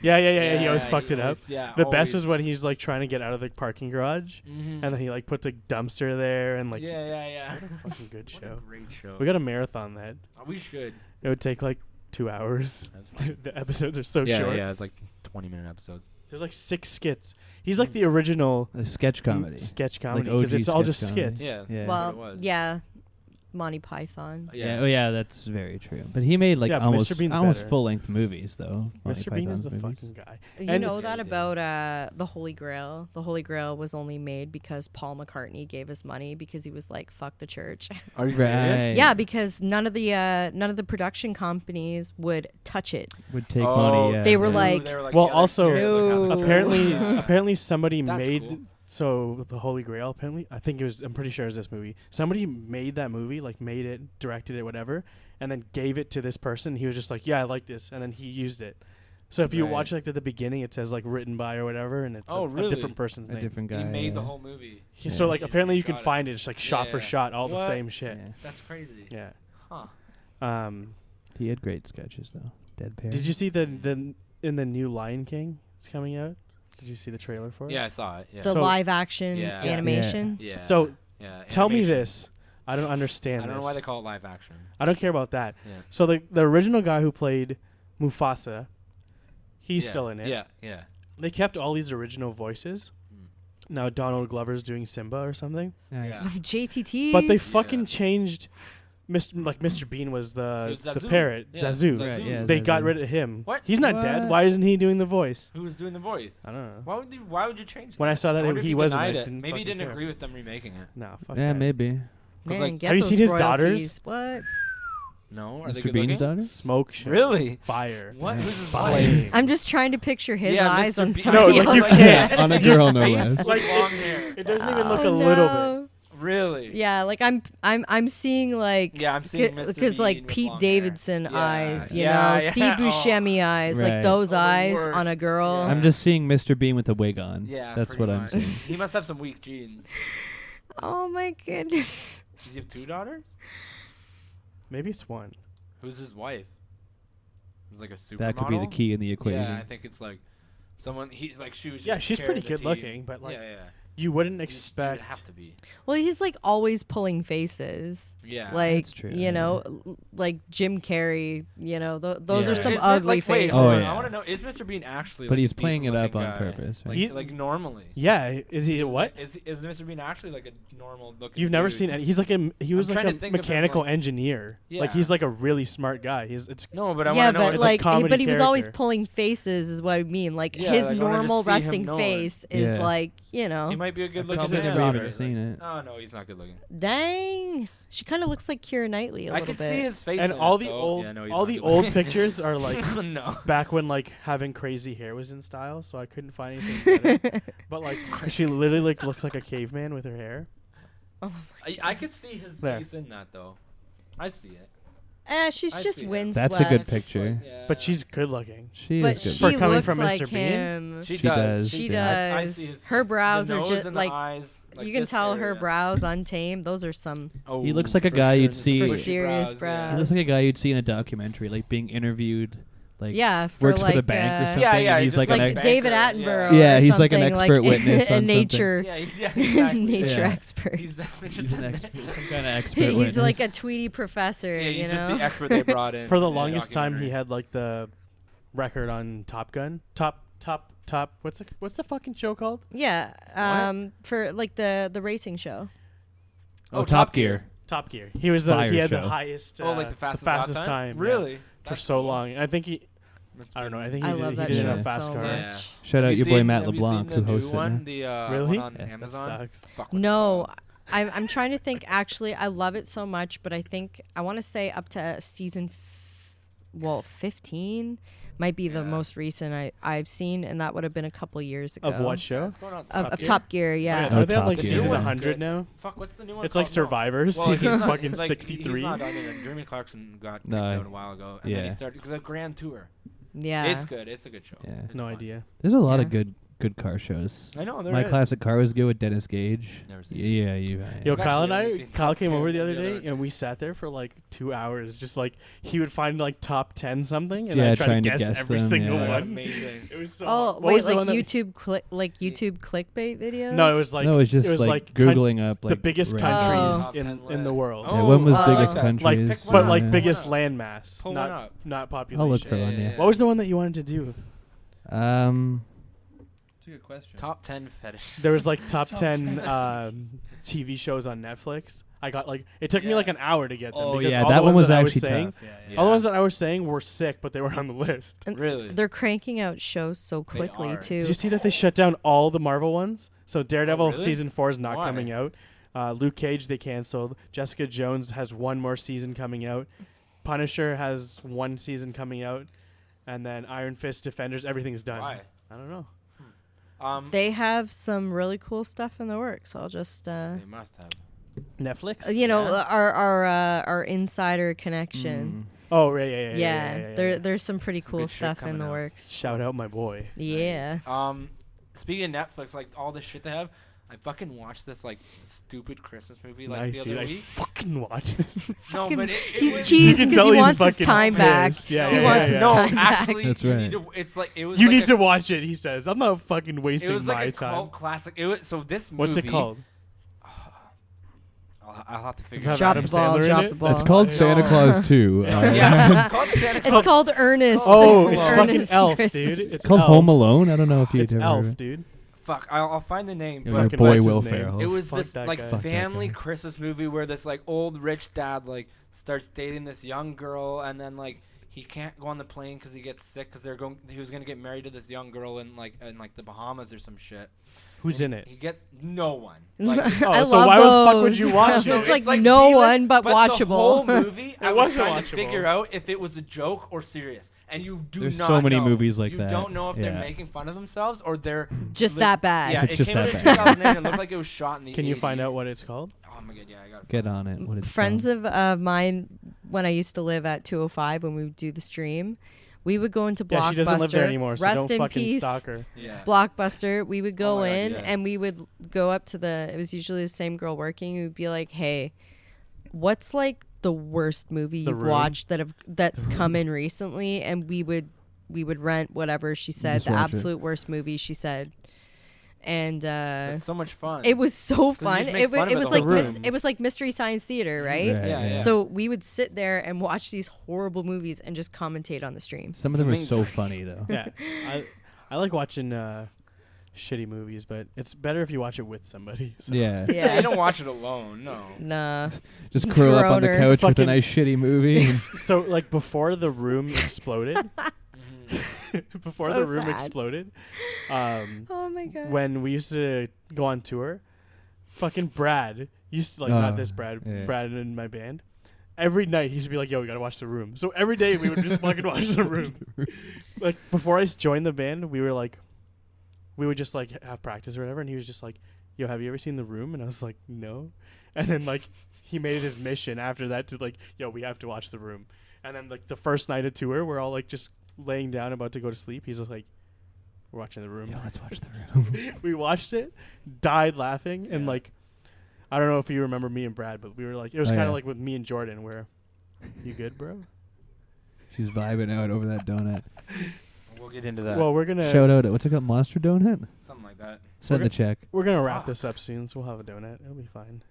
Yeah. He always fucked it up. always- Yeah. The best always. was when he's like trying to get out of the parking garage, Mhm. and then he like puts a dumpster there, and like yeah. what a fucking good What a show. great show. We got a marathon that. We should. It would take like 2 hours. That's fine. The episodes are so yeah, short. yeah. It's like 20-minute episodes. There's like 6 skits. He's like the original A sketch comedy. sketch comedy OG because it's all sketch just comedy. skits. Yeah. Yeah. Well, it was. yeah, Monty Python. Yeah. Oh yeah, that's very true. But he made like Yeah, but almost Mr. Bean's almost better. full-length movies though. Monty Mr. Bean is Python's the movies. fucking guy. You And- know Yeah, that he did. about the Holy Grail? The Holy Grail was only made because Paul McCartney gave us money because he was like, "Fuck the church." Are you Right. Yeah, because none of the production companies would touch it. Would take Oh, money. Yeah. They were Ooh, like- Well, yeah, also, they're scared, like, No. Apparently, Yeah. apparently somebody That's made cool. so the Holy Grail. Apparently, I think it was. I'm pretty sure it was this movie. Somebody made that movie, like made it, directed it, whatever, and then gave it to this person. He was just like, "Yeah, I like this," and then he used it. So if you Right. watch like at the beginning, it says like written by or whatever, and it's Oh, a really? different person's a name. different guy. He made the yeah. whole movie. He- Yeah. So like He just apparently you can reshot it. find it. It's like shot for Yeah. shot, all the What? same shit. Yeah. That's crazy. Yeah. Huh. He had great sketches though. Dead Parrot. Did you see the in the new Lion King? It's coming out. Did you see the trailer for it? Yeah, I saw it. Yeah. The So- live action Yeah. animation. yeah. So yeah. tell me animation. this. I don't understand. I don't know this. why they call it live action. I don't care about that. Yeah. So the original guy who played Mufasa, he's Yeah. still in it. Yeah. Yeah. They kept all these original voices. Mm. Now Donald Glover's doing Simba or something. Nice. Yeah. JTT. But they Yeah. fucking changed Mr. Bean was It the was Zazu. parrot, Yeah, Zazu. Right, yeah. They got Zazu. rid of him. What? He's not dead. What? Why isn't he doing the voice? Who was doing the voice? I don't know. Why would you change that? When I saw that wonder if he wasn't, I denied it. didn't Maybe he fucking didn't care. agree with them remaking it. No, fuck Yeah, that. maybe. Man, like, get have you those seen his royalties. daughters? What? No, are they Mr. good Bean's looking? daughter? Smoke show. Really? Fire. What? Yeah. Who's his Fire. wife? I'm just trying to picture his Yeah, eyes Mr. on Bean- somebody No, like, you else. can't. On a girl, no Face less. with Like, long hair. It doesn't even look Oh, a little bit. no. Really? Yeah, like I'm seeing like Yeah, I'm seeing Mr. because like Bean with Pete long Davidson hair. eyes, you Yeah, know, yeah. Steve Oh. Buscemi eyes, like Right. those Oh, the eyes worst. on a girl. Yeah. I'm just seeing Mr. Bean with a wig on. Yeah, That's pretty what I'm much. seeing. He must have some weak genes. Oh my goodness. Does he have 2 daughters? Maybe it's one. Who's his wife? Who's like a supermodel? That could be the key in the equation. Yeah, I think it's like someone. He's like she was. Yeah, just she's pretty carrying the good team. looking, but like yeah. you wouldn't He would expect. have to be. Well, he's like always pulling faces. Yeah. Like That's true, you yeah. know, like Jim Carrey. You know, those Yeah. are some Is it, ugly like, wait, faces. Oh, I yeah. want to know: is Mr. Bean actually? But like, he's a playing it up decent-looking on guy? purpose, right? Like, He- like normally. Yeah, is he what? Is Mr. Bean actually like a normal looking? You've never dude? seen any. He's like he was I'm like trying a to think of him, mechanical like- engineer. Like Yeah. he's like a really smart guy. It's No, but I Yeah, want to know. but it's a like, comedy but he was always character. pulling faces, is what I mean. Like Yeah, his like, I wanna normal just see him resting know it. face is Yeah. like, you know. he might be a good Look looking at his I've never daughter. even seen it. Oh no, he's not good looking. Dang, she kind of looks like Keira Knightley a I little could bit. see his face. and in all it, the though. old Yeah, no, he's all not the good old looking. pictures are like no. back when like having crazy hair was in style, so I couldn't find anything better. But like she literally like looks like a caveman with her hair. I could see his There. face in that though. I see it. She's I just see it. windswept. That's a good picture. Yeah. But she's good looking. She But is good. she For coming looks from like Mr. Bean? him. She She does. does. She Yeah. I see does. his Her face. brows The are nose just and the like eyes, like you can this tell her area. brows untamed. Those are some. Oh, He looks like a for guy sure. you'd This is see- For bushy serious He brows. looks like a guy you'd see in a documentary, like being interviewed, like Yeah, for works like for the bank or something. Yeah, yeah, and he's he's like just an like an David banker, Attenborough. Yeah, or he's like an something, expert witness a on nature Yeah, exactly. nature Yeah. expert. He's definitely he's just an a expert, some kind of expert He's witness. like a Tweety professor. Yeah, you he's know. just the expert they brought in. For the in the longest time, he documentary. had like the record on Top Gun. Top. What's the fucking show called? Yeah. For like the racing show. oh, Top Gear. Top Gear. He was Fire he had show. the highest. Oh, like the fastest, lap time. yeah, Really? for That's so cool. long. And I think he. That's I don't know. I pretty think I he love did, that he did it show on fast so car. Yeah. much. Shout out Have your you boy seen- Matt have you LeBlanc seen who the new hosted one, it. the Really? one on That Amazon. sucks. Fuck, what's it No, called? I'm trying to think. Actually, I love it so much, but I think I want to say up to season, 15 might be the Yeah. most recent I've seen, and that would have been a couple years ago. Of what show? What's going on? Of Top Gear, yeah. Are they on Top like Gear. season Yeah. 100 now? Fuck, what's the new one? It's like called? No. Survivors, Well, season he's not- fucking like, 63. He's not done it. Jeremy Clarkson got kicked No. out a while ago, and then he Yeah. started because a Grand Tour. Yeah. It's good. It's a good show. Yeah. It's No fun. idea. There's a lot Yeah. of good car shows. I know. There My is. classic car was good with Dennis Gage. Never seen Yeah, you. Yo, I've Kyle and actually only I, seen Kyle Top came Gear over the and other the day other- and we sat there for like 2 hours, just like he would find like top 10 something, and Yeah, I tried trying to to guess guess every them, single yeah. one. Amazing. It was so. Oh what wait, was the like one that- YouTube YouTube clickbait videos? No, it was like no, it's just like Googling up like the biggest random- countries Top in 10 the list. world. Yeah, one was Oh, biggest okay. countries. Like, pick one but up. like yeah. biggest Pull land mass, one not up. not population. I'll look for one. Yeah. What was the one that you wanted to do? It's a good question. Top 10 fetish. There was like top 10 TV shows on Netflix. I got like it took me like an hour to get them. Oh because yeah, all that the one ones was that I actually saying, tough. Yeah. All the ones that I was saying were sick, but they were on the list. And Really? They're cranking out shows so quickly are. too. Did you see that they shut down all the Marvel ones? So Daredevil really? season 4 is not Why? coming out. Luke Cage they canceled. Jessica Jones has one more season coming out. Punisher has one season coming out, and then Iron Fist, Defenders, everything's done. Why? I don't know. They have some really cool stuff in the works. I'll just They must have. Netflix. you know, Yeah. our insider connection. Oh right, yeah. There's some pretty Some cool good shit stuff in coming the out. works. Shout out my boy. Yeah. Speaking of Netflix, like all the shit they have, I fucking watched this like stupid Christmas movie like Nice, the dude. other I week. fucking watch this. No, but it He's was- You cheesing can because tell he he's wants his fucking time back. pissed. Yeah, he yeah, wants yeah, his yeah. No, time back. actually, That's you right. need to. It's like it was. You like need a, to watch it. He says, "I'm not fucking wasting It was my like a time." cult classic. It was so this movie. What's it called? I'll have to Does figure it it have Drop out. Adam the ball, Sandler in drop it? the ball. It's called Santa No. Claus 2. Yeah, it's called Santa It's Claus. called Ernest. Oh, it's Ernest fucking Elf, Christmas. dude. It's called Elf. Home Alone. I don't know if you've It's ever heard of Elf, it. dude. fuck, I'll find the name. Your But Fucking boy what's Will his name? Ferrell. it was Fuck this that like guy. Fuck that family guy. Christmas movie where this like old rich dad like starts dating this young girl, and then like he can't go on the plane because he gets sick because he was gonna get married to this young girl in the Bahamas or some shit. Who's And in it? He gets no one. Like, I so love why those. the fuck would you watch So it? it's like no B-list, one but The watchable. whole movie, I was wasn't trying to watchable. figure out if it was a joke or serious, and you do There's not. so many know. movies like you that. You don't know if they're Yeah. making fun of themselves or they're Just li- that bad. Yeah, If it's it just came out that in bad. 2008. It looked like it was shot in the. Can you find 80s. out what it's called? Oh my god, yeah, I got. Get on it. What it's Friends called. of mine, when I used to live at 205, when we would do the stream, we would go into Blockbuster. Yeah, she doesn't live there anymore, so Rest don't in fucking peace. stalk her. Yeah. Blockbuster. We would go my God, in yeah. and we would go up to it was usually the same girl working. We would be like, "Hey, what's like the worst movie The you've Room? watched that's come in recently?" And we would rent whatever she said, Just the watch it. absolute worst movie she said. And It's so much fun. it was so you fun. just make fun of It it was the like whole time. it was like Mystery Science Theater, right? Right, Yeah, yeah. So we would sit there and watch these horrible movies and just commentate on the stream. Some of them are Amazing. so funny though. Yeah, I like watching shitty movies, but it's better if you watch it with somebody. So. Yeah. Yeah, you don't watch it alone. No. Nah. Just It's curl up on the Groner. couch with a Fucking- nice shitty movie. So like before the room exploded, before So the room sad. exploded, Oh my god. when we used to go on tour, fucking Brad used to not this Brad, yeah. Brad in my band. Every night he used to be like, "Yo, we gotta watch The Room." So every day we would just fucking watch The Room. Like before I joined the band, we would just like have practice or whatever, and he was just like, "Yo, have you ever seen The Room?" And I was like, "No." And then like he made it his mission after that to like, "Yo, we have to watch The Room." And then like the first night of tour, we're all like just laying down about to go to sleep. He's just like, "We're watching The Room." Yeah, let's watch the room. We watched it, died laughing, and Yeah. like, I don't know if you remember me and Brad, but we were like, it was Oh, kind of yeah. like with me and Jordan, where, you good, bro? She's vibing out over that donut. We'll get into that. Well, we're gonna Shout out. What's it called? Monster donut? Something like that. Send the check. we're gonna wrap Fuck. this up soon, so we'll have a donut. It'll be fine.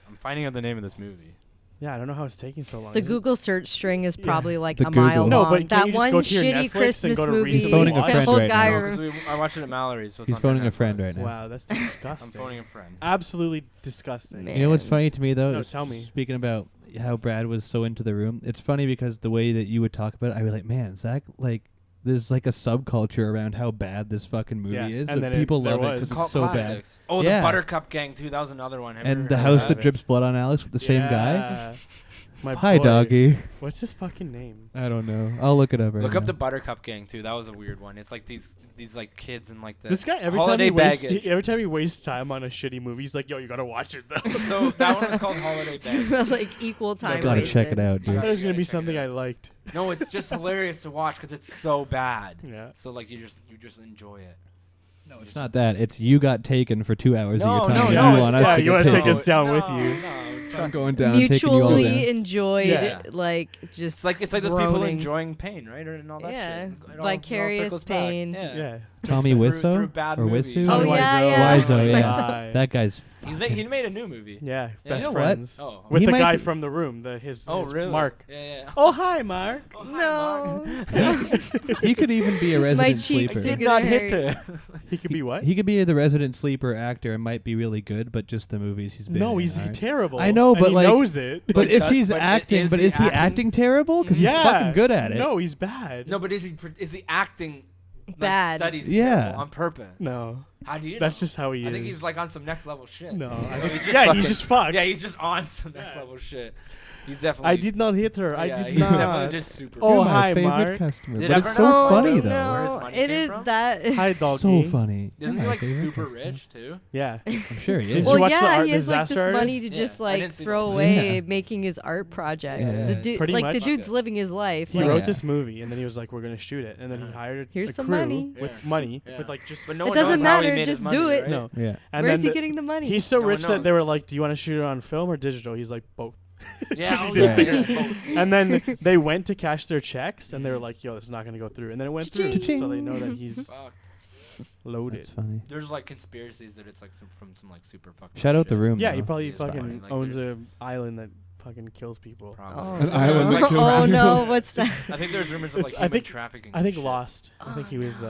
I'm finding out the name of this movie. Yeah, I don't know how it's taking so long. The Is it- Google search string is Yeah. probably like The a mile Google. No, long. but can That you just one go to your Netflix shitty and Christmas go to movie. He's phoning a the friend whole right guy now. re- No, 'cause I watched it at Mallory's. So it's He's on phoning a Netflix. friend right now. Wow, that's I'm disgusting. phoning a friend. Absolutely disgusting. Man. You know what's funny to me though? No, is tell me. Speaking about how Brad was so into The Room, it's funny because the way that you would talk about it, I'd be like, man, Zakk, like, there's like a subculture around how bad this fucking movie Yeah, is. and but then people there love it was. because Cult it's so bad. classics. Oh, Yeah. the Buttercup Gang too. That was another one. Have you And ever The heard House of That Drips Blood on Alex with the same guy. Yeah. My Hi, boy. doggy. What's his fucking name? I don't know. I'll look it up right Look now. up the Buttercup Gang too. That was a weird one. It's like these like kids and like the This guy holiday baggage. every time he wastes time on a shitty movie, he's like, "Yo, you gotta watch it though." So that one was called Holiday Baggage. like equal time Gotta wasted. check it out, I dude. thought it was gonna Yeah, be check it something out. I liked. No, it's just hilarious to watch because it's so bad. Yeah. So like you just enjoy it. No, it's not that. It's you got taken for 2 hours No, of your no, time. no, you it's- want us yeah, to you get wanna taken. take us down with No, you. No, I'm trust going me. down, taking you all Mutually down. enjoyed, Yeah. like just It's like those people groaning. enjoying pain, right, and all that Yeah. shit. It all Vicarious circles back. pain. Yeah. Yeah. Tommy Through Wiseau bad or movies. Wiseau? Oh, Tommy yeah, Wiseau. yeah. Wiseau, yeah. Guy. That guy's. He made a new movie. Yeah, You best know what? friends. Oh. With He the might guy be- from The Room, his really? Mark. Yeah, yeah. Oh, hi, Mark. Oh, hi, Mark. No. He could even be a My resident cheeks sleeper. are gonna hurt. He could be what? He could be the resident sleeper actor and might be really good, but just the movies he's been No, in he's aren't. terrible. I know, and but he like- knows it. But if that- he's but acting, is but he is he acting? acting terrible? Because yeah, he's fucking good at it. No, he's bad. No, but is he acting Bad. that he's Yeah. terrible on purpose? No. How do you That's know? just how he is. I think he's like on some next level shit. No, I No, think he's just yeah, fucking- he's just fucked. Yeah, he's just on some next Yeah. level shit. He's definitely. I did not hit her. I yeah, did he's not. definitely just super. Oh, You're my hi, favorite Mark. customer. Did But I it's ever so know- funny Oh, though. Where his No, money it came is from? that. Hi, doggy. So funny. Isn't You're he my like favorite super customer. rich too? Yeah. I'm sure he Did is. you Well, watch the yeah, art he has like this disaster money artist? to Yeah, just I like didn't see throw that. away Yeah. making his art projects. Yeah. The dude, Pretty like the much. dude's living his life. He Like, wrote Yeah. this movie, and then he was like, "We're gonna shoot it," and then he Uh-huh. hired Here's a some crew money. with Yeah. money, Yeah. with like just But no It one doesn't knows how he matter, made his just money, do it. right? no. Yeah. And where's then he the- getting the money? He's so No one rich that knows. they were like, "Do you want to shoot it on film or digital?" He's like, "Both." Yeah, oh, Yeah. yeah. And then they went to cash their checks, and they were like, "Yo, this is not gonna go through." And then it went through, Cha-ching. so they know that he's Fuck. loaded. That's funny. There's like conspiracies that it's like from some like super fucking. Shout out shit. The Room. Yeah, though. he probably He is funny. fucking Like, owns they're- a island that fucking kills people. Oh, Probably. An island Like that kills oh people. no, what's that? I think there's rumors of It's- like I human think- trafficking. I think and shit. Lost. I think he was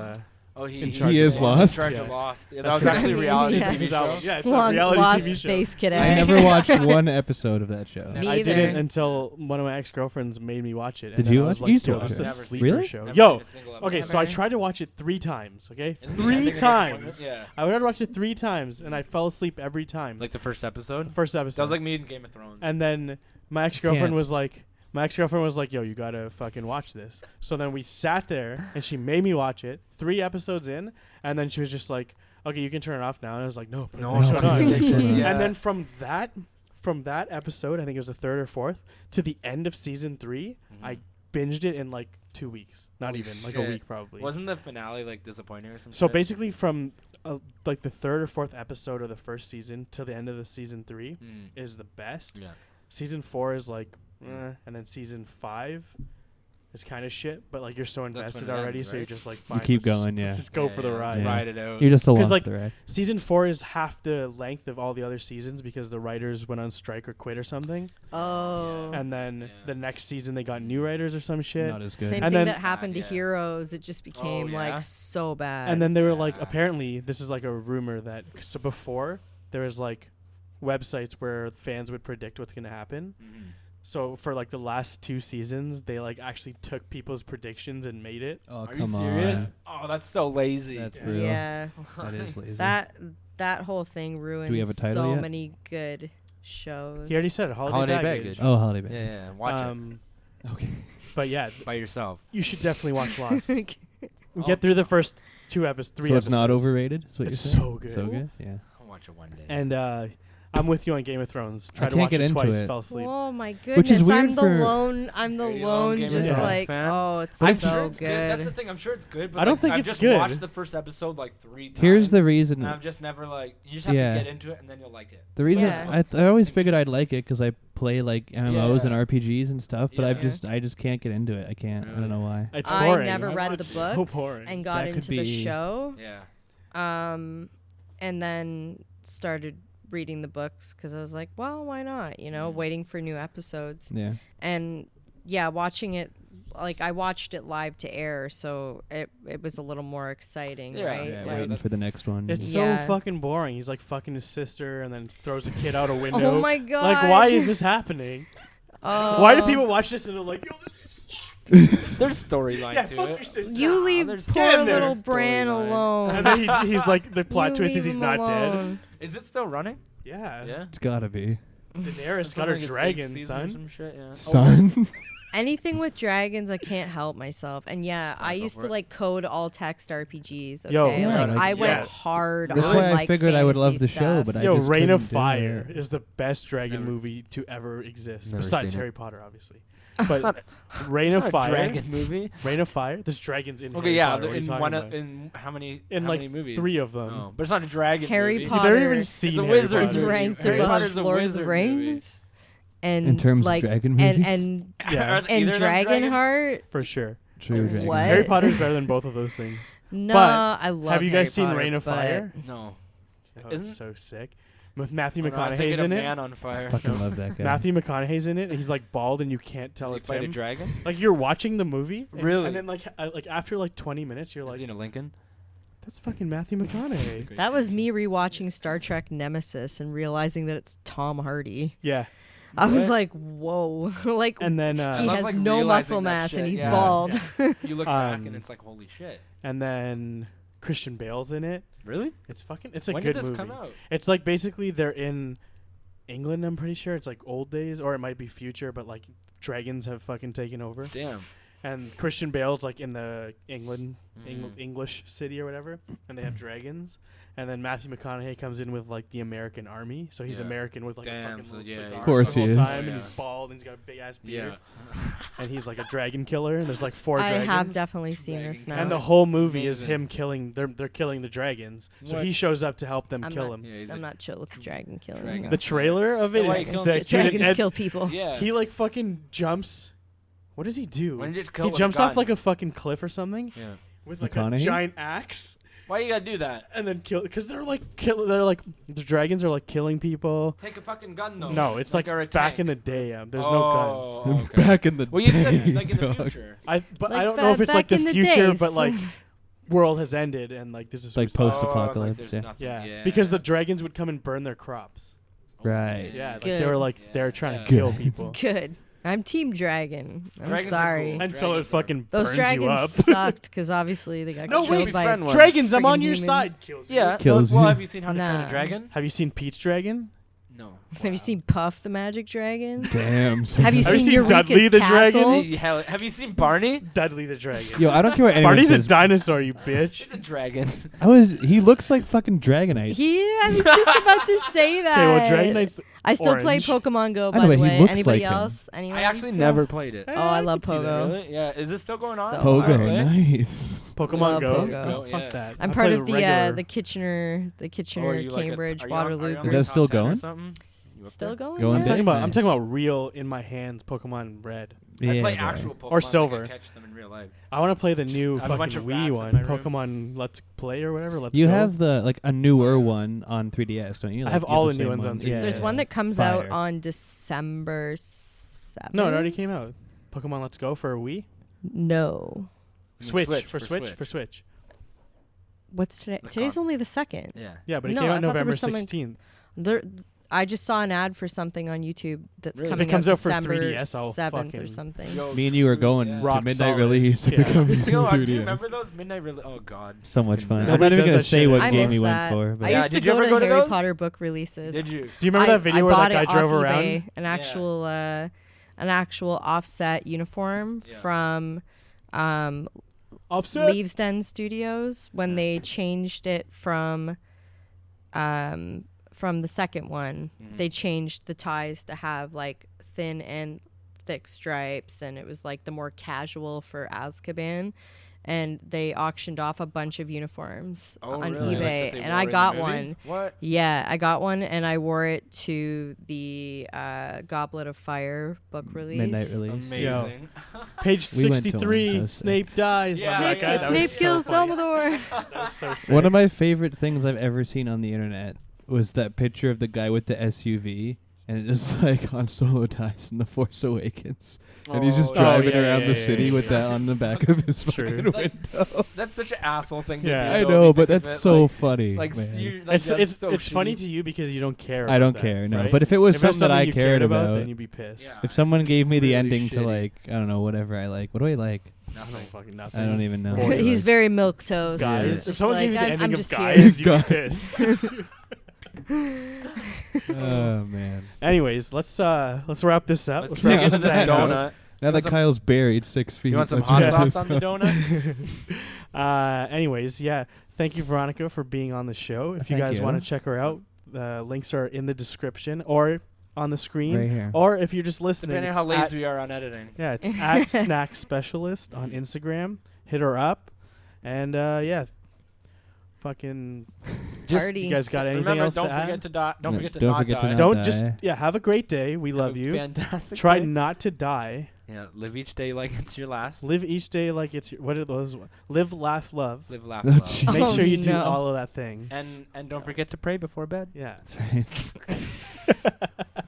Oh, he In Charge He of is Lost. Lost? In Charge Yeah. of Lost. Yeah, that That's was right. actually a I mean, reality yeah. TV show. Yeah, it's a Long reality lost TV show. space cadet. I never watched one episode of that show. Me I either. didn't until one of my ex-girlfriends made me watch it. And Did then you I was watch- like, you used to yo, watch this is it? a Never sleeper Really? show. Never Yo, seen a single episode. okay, so I Never. tried to watch it 3 times, okay? Isn't it- I 3 think it's times. Yeah. I would have watched it 3 times, and I fell asleep every time. Like the first episode? the first episode. That was like me in Game of Thrones. And then my ex-girlfriend Can't. was like, yo, you gotta fucking watch this. So then we sat there, and she made me watch it. 3 episodes in, and then she was just like, okay, you can turn it off now. And I was like, no, put No, the next one on. Yeah. And then from that episode, I think it was the 3rd or 4th, to the end of season 3, I binged it in like 2 weeks. Not Holy even, like a shit. week probably. Wasn't the finale like disappointing or something? So basically from like the 3rd or 4th episode of the first season to the end of the season 3 is the best. Yeah. Season 4 is like, and then season 5 is kind of shit, but like you're so That's when invested it already, ends, so you're right? just like, fine, keep let's just- going, let's yeah. just go for the ride. Yeah. Ride it out. You're just along 'Cause, like, the ride. Season 4 is half the length of all the other seasons because the writers went on strike or quit or something. Oh. And then Yeah. the next season they got new writers or some shit. Not as good. Same And thing then- that happened to Yeah. Heroes. It just became yeah? like so bad. And then they were like, Yeah. apparently, this is like a rumor that, so before, there was like websites where fans would predict what's going to happen. Mhm. So for like the last 2 seasons, they like actually took people's predictions and made it. Oh, Are you come serious? on. Oh, that's so lazy. That's Yeah. real. yeah, That is lazy. that whole thing ruined have a title so yet? many good shows. He already said it, Holiday, Holiday Baggage. Baggage. Oh, Holiday Yeah, Baggage. yeah. Watch Okay. But yeah, it by yourself. you should definitely watch Lost. Oh. Get through the first 2 episodes, 3 So episodes. it's not overrated? Is what It's you're saying? so good. So good? Yeah. I'll watch it one day. And I'm with you on Game of Thrones. Tried to can't watch get it into twice, it. fell asleep. Oh my goodness! Which is I'm weird the for- lone. I'm the Are you lone lone. Game of Just Thrones like fan? oh, it's I'm so sure it's good. That's the thing. I'm sure it's good, but I don't like, think I've it's just good. watched the first episode like 3 times. Here's the reason. And I've just never like. You just have Yeah. to get into it, and then you'll like it. The reason Yeah. I always figured I'd like it because I play like MMOs and Yeah. RPGs and stuff, but Yeah. I just can't get into it. I can't. I don't know why. It's I boring. never read the It's books so boring. and got That could into the be- show. Yeah. And then started reading the books because I was like, well, why not? You know, waiting for new episodes. Yeah. And yeah, watching it, like I watched it live to air, so it was a little more exciting, Yeah. right? Yeah, Like, waiting for the next one. It's Yeah. so fucking boring. He's like fucking his sister and then throws a kid out a window. oh my god! Like, why is this happening? Oh. Why do people watch this and they're like, yo, this is There's storyline yeah, to fuck it. your sister. You leave there's poor Get in there. little Bran Storyline. alone. And then he's like, the plot You twist is leave he's him not dead. alone. Is it still running? Yeah. Yeah. It's gotta be. Daenerys got her dragon, son. Some shit, yeah. Son. Anything with dragons, I can't help myself. And yeah, I go used for to it. like code all text RPGs. Okay, Yo, like yeah, I went yes. hard That's on why I like figured I would love the fantasy show, stuff. but I Yo, just Reign of couldn't do Fire it. is the best dragon Never. movie to ever exist. Never Besides seen it. Harry Potter, obviously. But Reign of Fire. Dragon movie. Reign of Fire. There's dragons in Okay, Harry yeah. Potter. What are you In talking one, about? in how many? In how like many movies? 3 of them. Oh, but it's not a dragon Harry movie. You never even Potter seen It's a Harry wizard is Potter. movie. ranked Harry above Potter's a Lord of the wizard Rings. And In terms like, of dragon and movies? and Yeah, Are either of them Dragonheart. for sure. True What? dragon. What? Harry Potter's better than both of those things. No, But I love. Have you guys Harry seen Potter, Reign of but Fire? No. Oh, Isn't- it's so sick. With Matthew Oh, no, I was thinking McConaughey's of in it. Man on Fire. Fucking love that guy. Matthew McConaughey's in it, and he's like bald, and you can't tell Does he it's fight a him. dragon? Like you're watching the movie, and, Really? and then like after like 20 minutes, you're Is like, he in a Lincoln? that's fucking Matthew McConaughey. That was me rewatching Star Trek Nemesis and realizing that it's Tom Hardy. Yeah, I was What? like, whoa, like and then he love, has like, no realizing muscle that mass shit, and he's yeah. bald. You look back Um, and it's like, holy shit. and then Christian Bale's in it. Really? It's a When good did this movie. come out? It's like basically they're in England. I'm pretty sure it's like old days, or it might be future, but like dragons have fucking taken over. Damn. And Christian Bale's like in the Mhm. English city or whatever, and they have dragons. And then Matthew McConaughey comes in with like the American army, so he's Yeah. American with like a Damn, fucking so little yeah, cigar Of course the whole he is. time, and Yeah. he's bald and he's got a big ass beard, Yeah. and he's like a dragon killer. And there's like 4 I dragons. have definitely seen this now. Dragon And the whole movie is Amazing. him killing. They're killing the dragons. So What? he shows up to help them I'm kill not- him. Yeah, he's I'm a- not chill with dragon killing. Dragon. The trailer of it Why is he kills sick. the Dude, Dragons and kill people. Yeah. He like fucking jumps. What does he do? When did you kill He with a jumps off gun? like a fucking cliff or something Yeah. with like a McConaughey? giant axe. Why you gotta do that? And then kill, because they're like the dragons are like killing people. Take a fucking gun though. No, it's like or a back tank. in the day. There's Oh, no guns. okay. Back in the Well, you day, said like in the dog. future. But I Like don't know if it's like back the in future, days. but like world has ended and like this is Like suicide. post-apocalypse, there's yeah. nothing. Yeah, because the dragons would come and burn their crops. Right. Yeah, like Good. they were like Yeah. they were trying Yeah. to kill Good. people Good. I'm Team Dragon. I'm Dragons are sorry. cool. until it Dragons are- fucking Those burns dragons you up. sucked because obviously they got No, killed wait, by. befriend one. Dragons, I'm on friggin' your human. side. Kills you. Yeah. Kills well, you. have you seen How to Train Nah. a Dragon? Have you seen Peach Dragon? No. Have you seen Puff the Magic Dragon? Damn. Have you Have you seen seen Eureka's Dudley the Castle? Dragon? Hey, hell, have you seen Barney? Dudley the Dragon. Yo, I don't care what anyone Barney's a says. dinosaur, you bitch. She's a dragon. He looks like fucking Dragonite. I was just about to say that. Okay, well, Dragonite's I still play orange. Pokemon Go, I by know, the but he way. looks Anybody like him. else? Anyone? I actually never played it. Oh, I love can see that. Pogo. Really? Yeah. Is this still going on? So Pogo, fun. nice. Pokemon Love Go. Pogo. Oh, Yeah. fuck that. I'm I part play of the regular- Kitchener, Cambridge, Waterloo Is group. that still going? Still going? Going I'm yeah. talking about. I'm Nice. talking about real in my hands Pokemon Red. Yeah, I play bro. actual Pokemon. Or like I silver. catch them in real life. I want to play the Just- new I have a bunch fucking of Wii rats in one, my room. Pokemon Let's Play or whatever. Let's You Go. have a newer one on 3DS, don't you? I Like, have you all the same new ones on one. 3DS. Yeah, There's yeah, one yeah. that comes Fire. out on December 7th. No, it already came out. Pokemon Let's Go for Wii. No. You mean Switch for for Switch. What's today? The Today's console. only the 2nd. Yeah. Yeah, but it No, came I out thought there November was something- 16th. There, I just saw an ad for something on YouTube that's Really? If it coming comes out out for December 3DS, I'll 7th or fucking- something. Yo, Me and you are going yeah. to Rock midnight solid. release if Yeah. it comes to Yo, do 3DS. you remember those midnight release? Oh God. So much fun. Nobody I'm not even does gonna that say shit what I game missed we that. went for. I Yeah, used to did you go ever to go to Harry those? Potter book releases. Did you? Do you remember that video where bought that it guy drove off around? eBay, an actual offset uniform Yeah. from Offset. Leavesden Studios when they changed it from the second one. Mhm. They changed the ties to have like thin and thick stripes, and it was like the more casual for Azkaban. And they auctioned off a bunch of uniforms Oh, on really? Like eBay, that they and wore I in the got movie? one. What? Yeah, I got one, and I wore it to the Goblet of Fire book release. Midnight release. Amazing. Page We went to one. 63. That was sick. Snape dies. Yeah, Remember that Snape, guy? That was Snape so kills funny. Dumbledore. That was so sick. One of my favorite things I've ever seen on the internet was that picture of the guy with the SUV, and it is like Han Solo dies in The Force Awakens, and he's just Oh, driving yeah, around yeah, the yeah, city yeah, with yeah. that on the back of his True. fucking Like, window. That's such an asshole thing Yeah. to do. I though, know, if but you think that's of it, so like, funny. Like, man. you, like It's that's so funny shitty. to you because you don't care. I don't about care, that, no. right? But if it was If it's something that I you cared about, then you'd be pissed. Yeah. if someone gave me the really ending to shitty. like, I don't know, whatever I like. What do I like? Nothing. Fucking nothing. I don't even know. Boy, He's very milk toast. Guys, He's if just someone like, gave you the I'm ending of just Guys, here. you'd be pissed. Oh man. Anyways, let's wrap this up. Let's wrap dig into this this thing up. donut. Now that some- Kyle's buried 6 feet, You want some let's hot wrap sauce this on the up. donut? Anyways, yeah. Thank you, Veronica, for being on the show. If you Thank guys you. want to check her out, the links are in the description or on the screen. Right here. Or if you're just listening, Depending on it's how at- lazy we are on editing. yeah, it's at Snack Specialist on Instagram. Hit her up, and yeah, fucking. Party. You guys got anything Remember, else don't to add? forget to die. Don't No, forget to don't not forget to die. not Don't die. just have a great day. We love Have a you. Fantastic. Try day. not to die. Yeah, live each day like it's your last. Live each day like it's your, what it was. Live, laugh, love. Live, laugh, Oh, love. gee. Make Oh, sure you do no. all of that thing. And don't forget to pray before bed. Yeah. That's right.